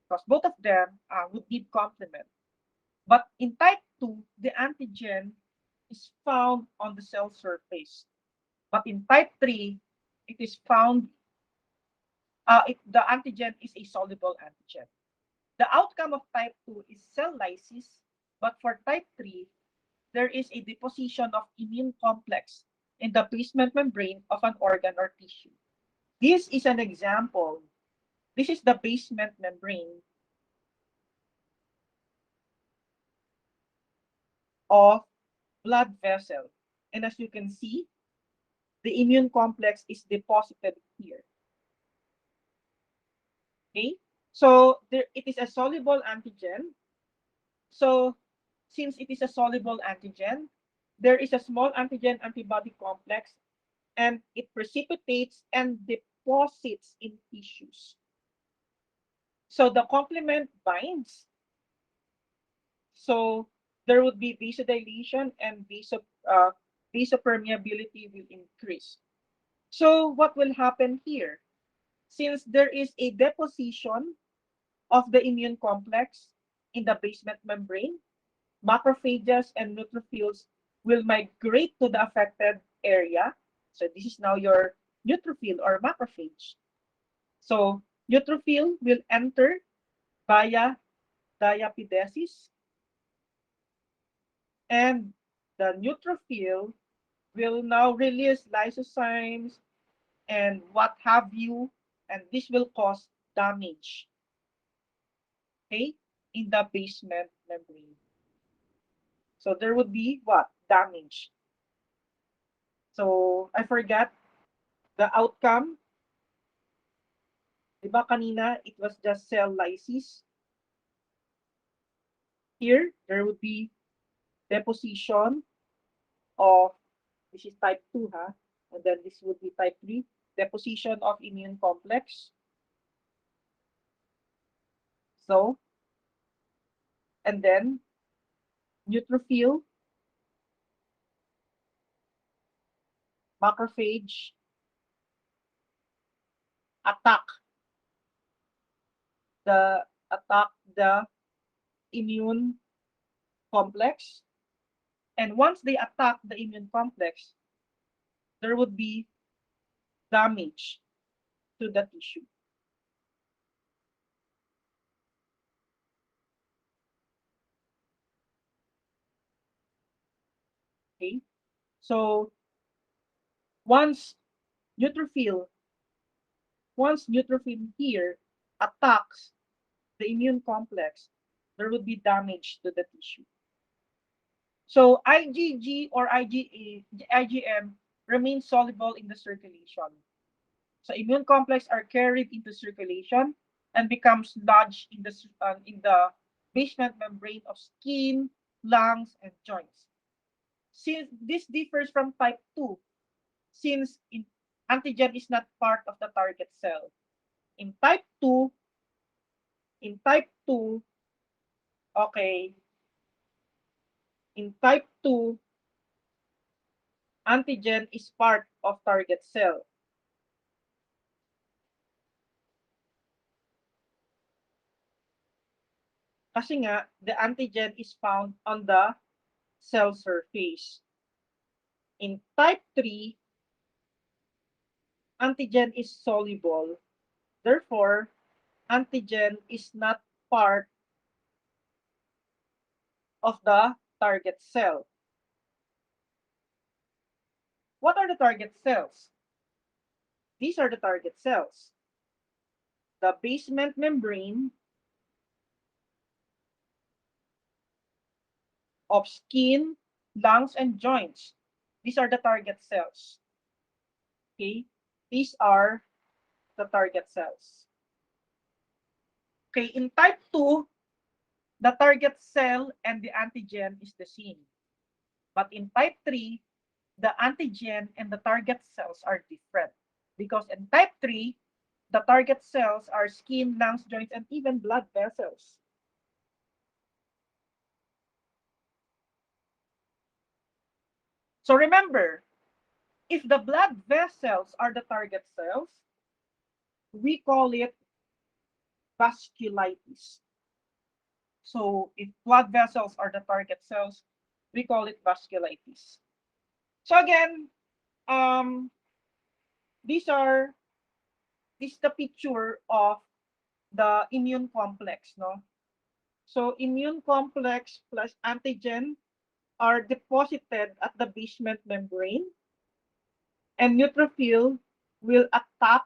because both of them would need complement. But in type 2, the antigen is found on the cell surface. But in type 3, it is found, the antigen is a soluble antigen. The outcome of type 2 is cell lysis, but for type 3, there is a deposition of immune complex in the basement membrane of an organ or tissue. This is an example. This is the basement membrane of blood vessel. And as you can see, the immune complex is deposited here. Okay, so it is a soluble antigen. So since it is a soluble antigen, there is a small antigen antibody complex and it precipitates and deposits in tissues. So the complement binds. So there would be vasodilation and vasopermeability will increase. So what will happen here? Since there is a deposition of the immune complex in the basement membrane, macrophages and neutrophils will migrate to the affected area. So this is now your neutrophil or macrophage. So neutrophil will enter via diapedesis, and the neutrophil will now release lysozymes and what have you, and this will cause damage, okay, in the basement membrane. So there would be what? Damage. So I forgot the outcome. Diba kanina, it was just cell lysis. Here, there would be deposition of, this is type 2, and then this would be type 3, deposition of immune complex. So, and then neutrophil, macrophage, attack the immune complex. And once they attack the immune complex, there would be damage to the tissue. Okay, so once neutrophil here attacks the immune complex, there would be damage to the tissue. So IgG or IgM remains soluble in the circulation. So immune complex are carried into circulation and becomes lodged in the basement membrane of skin, lungs, and joints. Since this differs from type 2, since antigen is not part of the target cell. In type 2, okay, in type 2, antigen is part of target cell. Kasi nga, the antigen is found on the cell surface. In type 3, antigen is soluble. Therefore, antigen is not part of the target cell. What are the target cells? These are the target cells. The basement membrane of skin, lungs, and joints. These are the target cells. Okay, these are the target cells. Okay, in type 2, the target cell and the antigen is the same. But in type 3, the antigen and the target cells are different. Because in type 3, the target cells are skin, lungs, joints, and even blood vessels. So remember, if the blood vessels are the target cells, we call it vasculitis. So if blood vessels are the target cells, we call it vasculitis. So again, these are this is the picture of the immune complex, no? So immune complex plus antigen are deposited at the basement membrane, and neutrophil will attack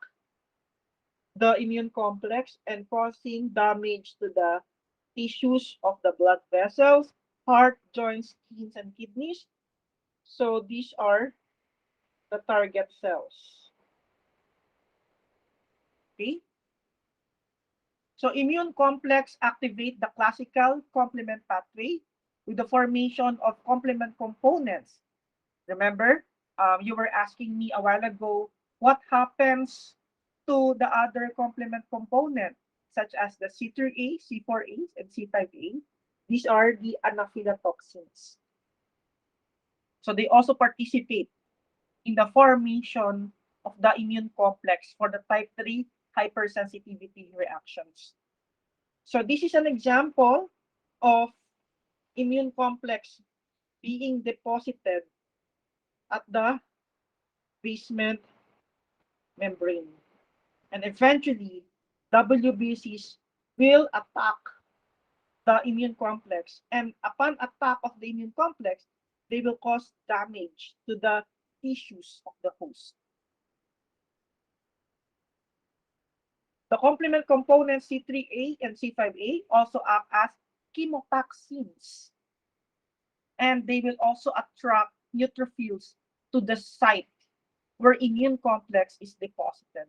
the immune complex and causing damage to the tissues of the blood vessels, heart, joints, skins, and kidneys. So these are the target cells. Okay. So immune complex activate the classical complement pathway with the formation of complement components. Remember, you were asking me a while ago what happens to the other complement component, such as the C3A, C4A, and C5A. These are the anaphylatoxins. So they also participate in the formation of the immune complex for the type 3 hypersensitivity reactions. So this is an example of immune complex being deposited at the basement membrane. And eventually, WBCs will attack the immune complex. And upon attack of the immune complex, they will cause damage to the tissues of the host. The complement components C3A and C5A also act as chemotaxins, and they will also attract neutrophils to the site where immune complex is deposited.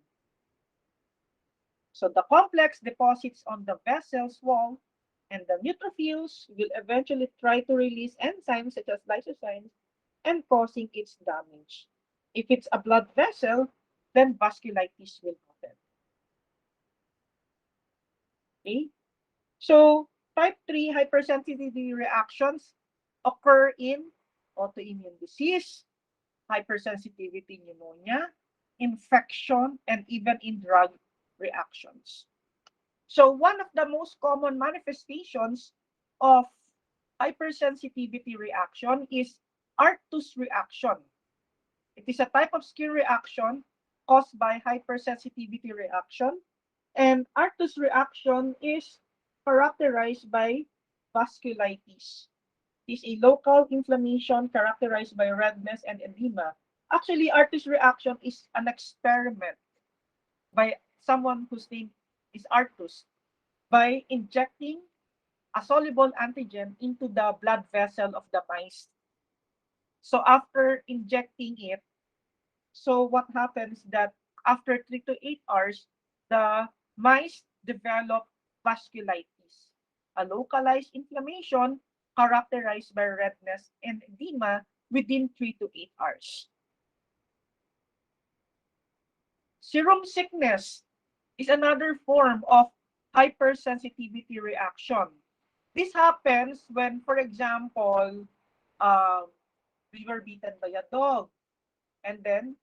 So the complex deposits on the vessel's wall, and the neutrophils will eventually try to release enzymes such as lysosines and causing its damage. If it's a blood vessel, then vasculitis will happen. Okay? So type 3 hypersensitivity reactions occur in autoimmune disease, hypersensitivity pneumonia, infection, and even in drug reactions. So one of the most common manifestations of hypersensitivity reaction is Arctus reaction. It is a type of skin reaction caused by hypersensitivity reaction, and Arctus reaction is characterized by vasculitis. It is a local inflammation characterized by redness and edema. Actually, Arctus reaction is an experiment by someone whose name is Arctus by injecting a soluble antigen into the blood vessel of the mice. So after injecting it, so what happens that after 3 to 8 hours, the mice develop vasculitis, a localized inflammation characterized by redness and edema within 3 to 8 hours. Serum sickness is another form of hypersensitivity reaction. This happens when, for example, we were bitten by a dog, and then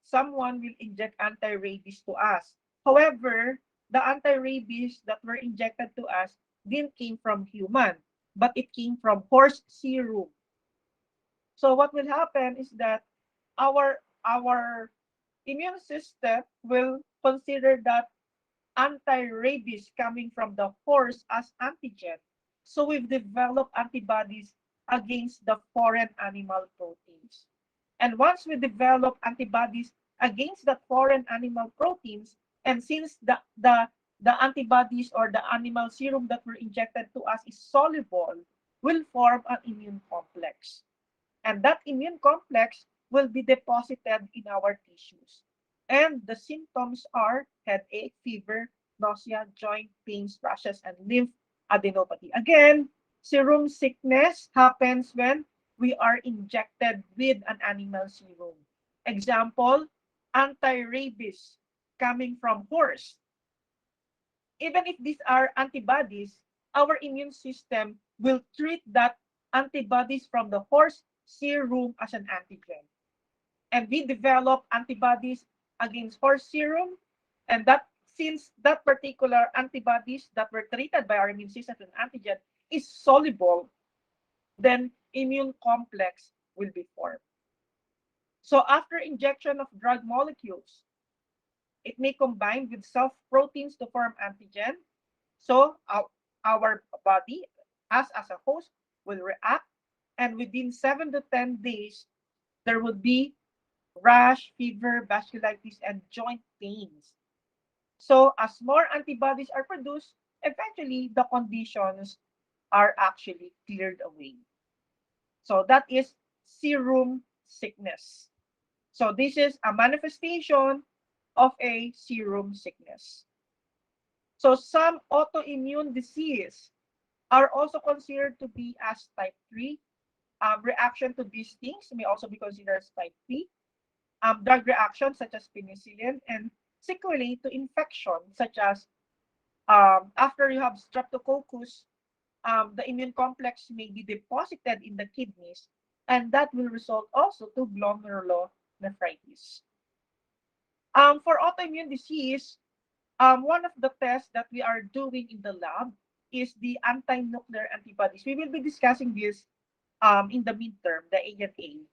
someone will inject anti-rabies to us. However, the anti-rabies that were injected to us didn't came from human, but it came from horse serum. So what will happen is that our immune system will consider that anti-rabies coming from the horse as antigen. So we've developed antibodies against the foreign animal proteins. And once we develop antibodies against the foreign animal proteins, and since the antibodies or the animal serum that were injected to us is soluble, will form an immune complex. And that immune complex will be deposited in our tissues. And the symptoms are headache, fever, nausea, joint pains, rashes, and lymphadenopathy. Again, serum sickness happens when we are injected with an animal serum. Example, anti-rabies coming from horse. Even if these are antibodies, our immune system will treat that antibodies from the horse serum as an antigen. And we develop antibodies against horse serum, and that since that particular antibodies that were treated by our immune system as an antigen is soluble, then immune complex will be formed. So after injection of drug molecules, it may combine with self-proteins to form antigen. So our body, us as a host, will react, and within 7 to 10 days, there will be rash, fever, vasculitis, and joint pains. So as more antibodies are produced, eventually the conditions are actually cleared away. So that is serum sickness. So this is a manifestation of a serum sickness. So some autoimmune disease are also considered to be as type 3. Reaction to these things may also be considered as type 3. Drug reactions such as penicillin, and sequelae to infection such as after you have streptococcus, the immune complex may be deposited in the kidneys, and that will result also to glomerulonephritis. For autoimmune disease, one of the tests that we are doing in the lab is the anti-nuclear antibodies. We will be discussing this in the midterm, the ANA.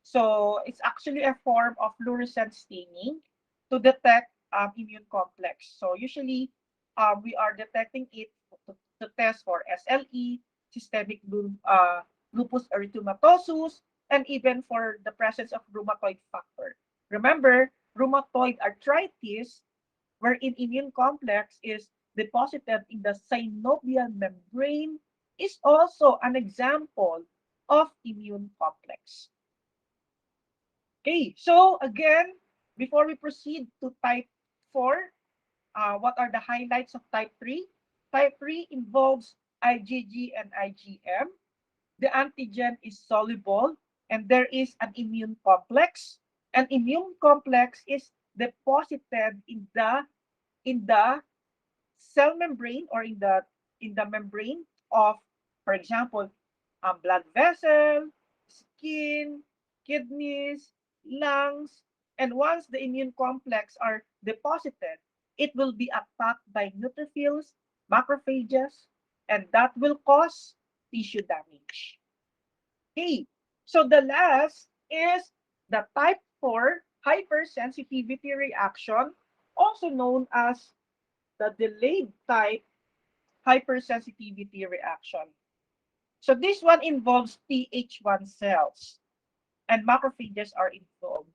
So it's actually a form of fluorescent staining to detect immune complex. So usually we are detecting it to test for SLE, systemic lupus erythematosus, and even for the presence of rheumatoid factor. Remember, rheumatoid arthritis, wherein immune complex is deposited in the synovial membrane, is also an example of immune complex. Okay, so again, before we proceed to type 4, what are the highlights of type 3? Type 3 involves IgG and IgM. The antigen is soluble and there is an immune complex. An immune complex is deposited in the cell membrane or in the membrane of, for example, blood vessel, skin, kidneys, lungs, and once the immune complex are deposited, it will be attacked by neutrophils, macrophages, and that will cause tissue damage. Okay, so the last is the type 4 hypersensitivity reaction, also known as the delayed type hypersensitivity reaction. So this one involves Th1 cells and macrophages are involved.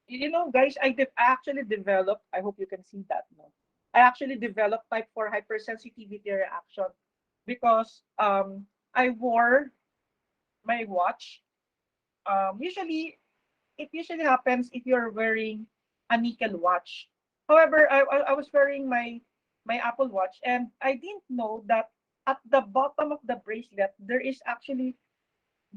You know, guys, I actually developed, I hope you can see that. No? I actually developed type 4 hypersensitivity reaction because I wore my watch. It usually happens if you're wearing a nickel watch. However, I was wearing my Apple Watch and I didn't know that at the bottom of the bracelet there is actually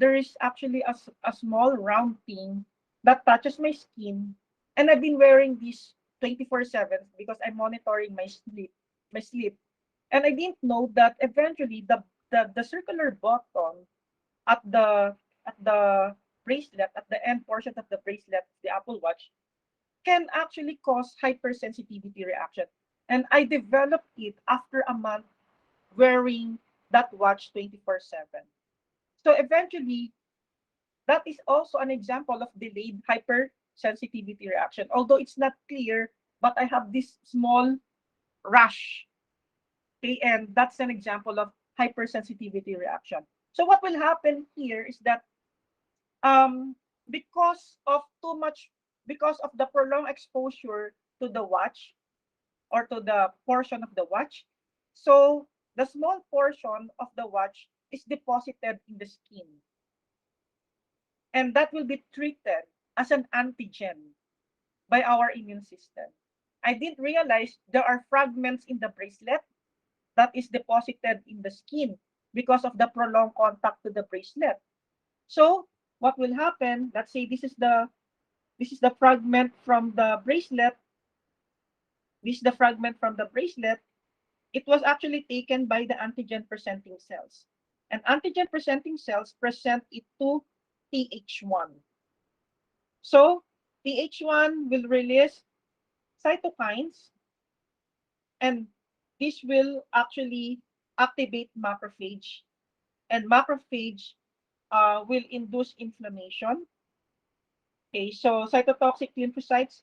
a small round thing that touches my skin, and I've been wearing this 24/7 because I'm monitoring my sleep, and I didn't know that eventually the circular button at the bracelet, at the end portion of the bracelet, the Apple Watch, can actually cause hypersensitivity reaction. And I developed it after a month wearing that watch 24/7. So eventually, that is also an example of delayed hypersensitivity reaction. Although it's not clear, but I have this small rash. Okay, and that's an example of hypersensitivity reaction. So what will happen here is that um because of too much because of the prolonged exposure to the watch or to the portion of the watch, so the small portion of the watch is deposited in the skin, and that will be treated as an antigen by our immune system. I didn't realize there are fragments in the bracelet that is deposited in the skin because of the prolonged contact to the bracelet. So what will happen? Let's say this is the fragment from the bracelet. This is the fragment from the bracelet. It was actually taken by the antigen presenting cells. And antigen presenting cells present it to Th1. So Th1 will release cytokines, and this will actually activate macrophage, and macrophage will induce inflammation. Okay, so cytotoxic lymphocytes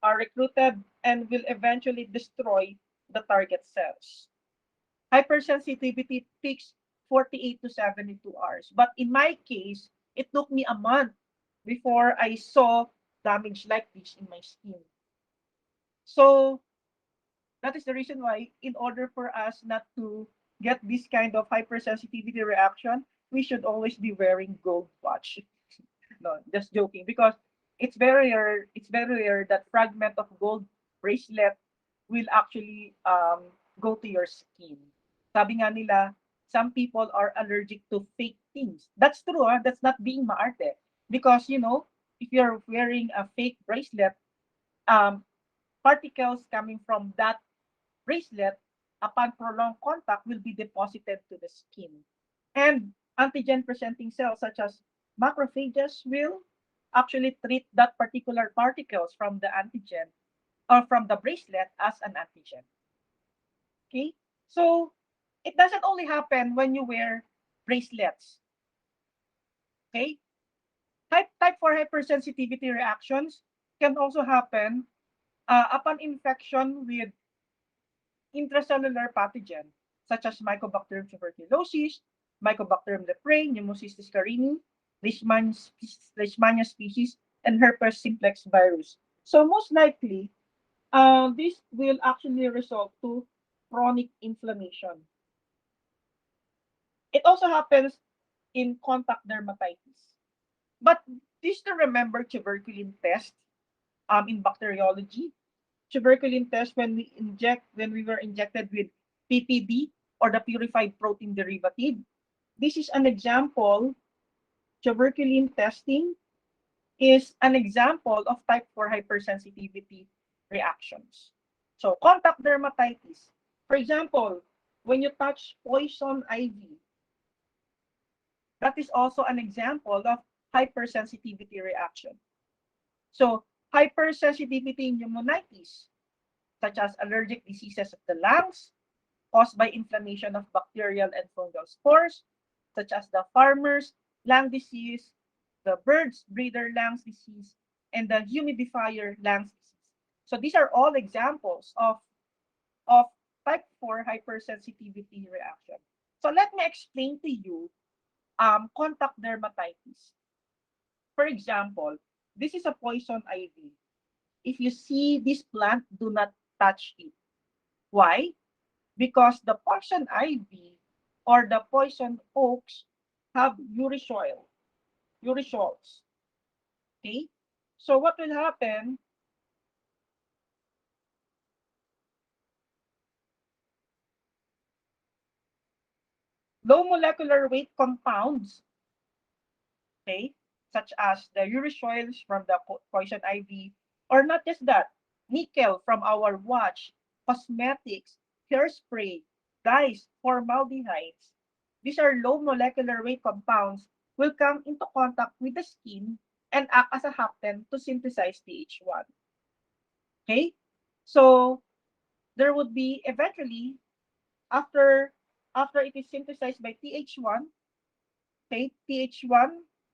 are recruited and will eventually destroy the target cells. Hypersensitivity takes 48 to 72 hours. But in my case, it took me a month before I saw damage like this in my skin. So that is the reason why, in order for us not to get this kind of hypersensitivity reaction, we should always be wearing gold watch. No, just joking. Because it's very rare that fragment of gold bracelet will actually go to your skin. Sabi nga nila, some people are allergic to fake things. That's true, ah. That's not being maarte. Because, if you're wearing a fake bracelet, um, particles coming from that bracelet upon prolonged contact will be deposited to the skin. And antigen presenting cells such as macrophages will actually treat that particular particles from the antigen or from the bracelet as an antigen. Okay? So it doesn't only happen when you wear bracelets. Okay? Type 4 hypersensitivity reactions can also happen upon infection with intracellular pathogen such as Mycobacterium tuberculosis, Mycobacterium leprae, Pneumocystis carini, Leishmania species, and herpes simplex virus. So most likely, this will actually result to chronic inflammation. It also happens in contact dermatitis. But just to remember tuberculin test in bacteriology, tuberculin test when we were injected with PPD or the purified protein derivative. This is an example. Tuberculin testing is an example of type 4 hypersensitivity reactions. So contact dermatitis. For example, when you touch poison ivy, that is also an example of hypersensitivity reaction. So hypersensitivity pneumonitis, such as allergic diseases of the lungs caused by inflammation of bacterial and fungal spores, such as the farmer's lung disease, the bird's breeder lungs disease, and the humidifier lungs disease. So these are all examples of type 4 hypersensitivity reaction. So let me explain to you contact dermatitis. For example, this is a poison ivy. If you see this plant, do not touch it. Why? Because the poison ivy or the poison oaks have urushiol, okay? So what will happen? Low molecular weight compounds, okay, such as the urushiol from the poison ivy, or not just that, nickel from our watch, cosmetics, hairspray, dyes, formaldehydes. These are low molecular weight compounds will come into contact with the skin and act as a hapten to synthesize TH1. Okay? So there would be eventually after after it is synthesized by TH1, okay, TH1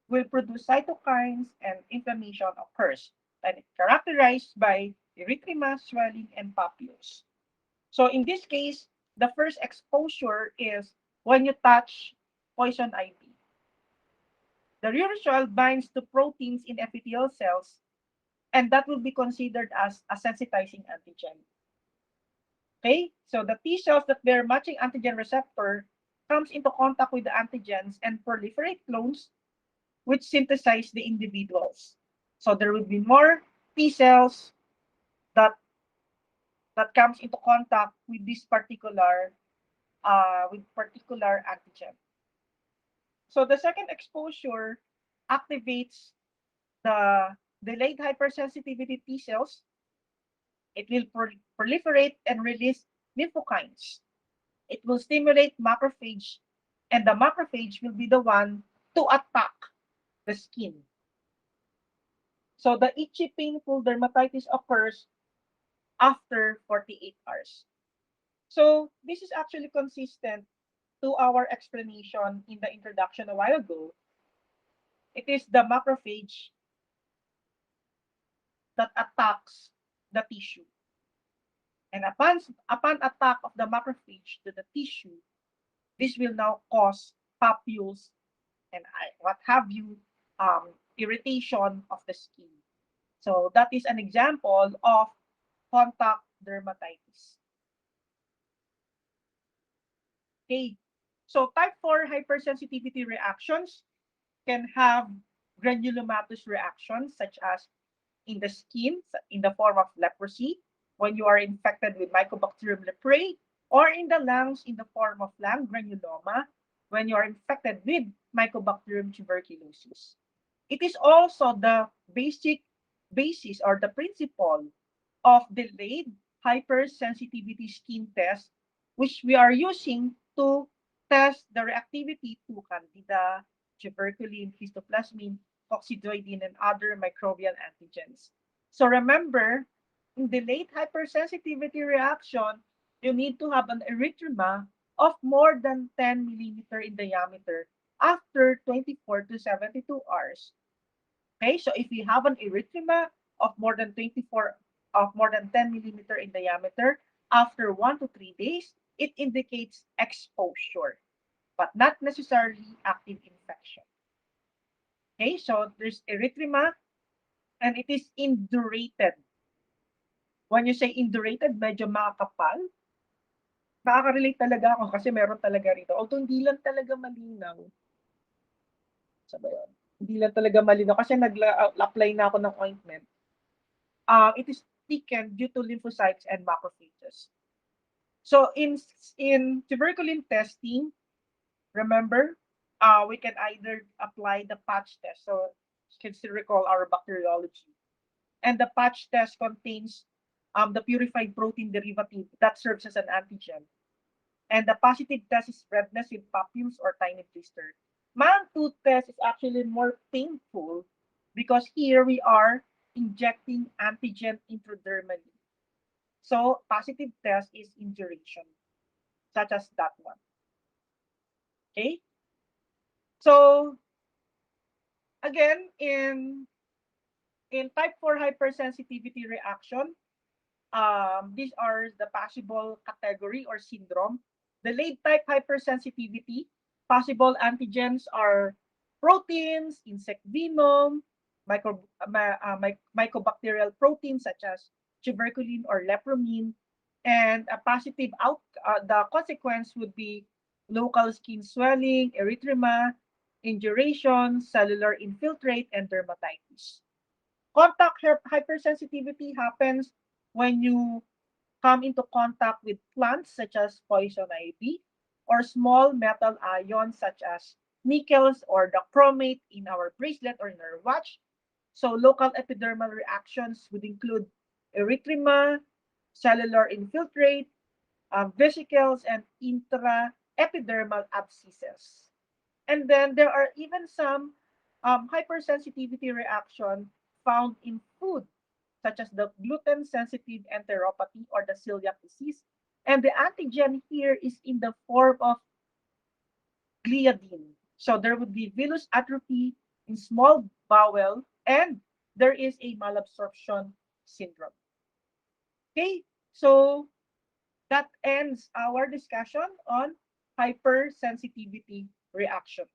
will produce cytokines and inflammation occurs, and it's characterized by erythema, swelling, and papules. So in this case, the first exposure is when you touch poison ivy. The urushiol binds to proteins in epithelial cells, and that will be considered as a sensitizing antigen. Okay, so the T cells that bear matching antigen receptor comes into contact with the antigens and proliferate clones which synthesize the individuals. So there will be more T cells that that comes into contact with this particular antigen. So the second exposure activates the delayed hypersensitivity T cells. It will proliferate and release lymphokines. It will stimulate macrophage, and the macrophage will be the one to attack the skin. So the itchy, painful dermatitis occurs after 48 hours. So this is actually consistent to our explanation in the introduction a while ago It is the macrophage that attacks the tissue. And upon attack of the macrophage to the tissue, this will now cause papules and what have you, irritation of the skin. So that is an example of contact dermatitis. Okay, so type 4 hypersensitivity reactions can have granulomatous reactions such as in the skin in the form of leprosy when you are infected with Mycobacterium leprae, or in the lungs in the form of lung granuloma when you are infected with Mycobacterium tuberculosis. It is also the basic basis or the principle of delayed hypersensitivity skin test, which we are using to test the reactivity to Candida, tuberculin, histoplasmin, coccidioidein, and other microbial antigens. So remember, in delayed hypersensitivity reaction, you need to have an erythema of more than 10 millimeter in diameter after 24 to 72 hours. Okay, so if you have an erythema of more than 10 millimeter in diameter after 1 to 3 days, it indicates exposure, but not necessarily active infection. Okay, so there's erythema and it is indurated. When you say indurated, medyo makakapal. Nakaka-relate talaga ako kasi meron talaga rito. Although hindi lang talaga malinaw. Sabi yun. Hindi lang talaga malinaw kasi nag-apply na ako ng ointment. It is thickened due to lymphocytes and macrophages. So in tuberculin testing, remember, we can either apply the patch test. So you can still recall our bacteriology. And the patch test contains the purified protein derivative that serves as an antigen. And the positive test is redness with papules or tiny blister. Man-tooth test is actually more painful because here we are injecting antigen intradermally. So positive test is induration, such as that one. Okay. So again, in type 4 hypersensitivity reaction, these are the possible category or syndrome. The late type hypersensitivity, possible antigens are proteins, insect venom, mycobacterial proteins such as tuberculin or lepramine, and a positive the consequence would be local skin swelling, erythema, induration, cellular infiltrate, and dermatitis. Contact hypersensitivity happens when you come into contact with plants such as poison ivy or small metal ions such as nickels or the chromate in our bracelet or in our watch. So local epidermal reactions would include erythema, cellular infiltrate, vesicles, and intraepidermal abscesses. And then there are even some hypersensitivity reaction found in food, such as the gluten-sensitive enteropathy or the celiac disease. And the antigen here is in the form of gliadin. So there would be villus atrophy in small bowel, and there is a malabsorption syndrome. Okay, so that ends our discussion on hypersensitivity reaction.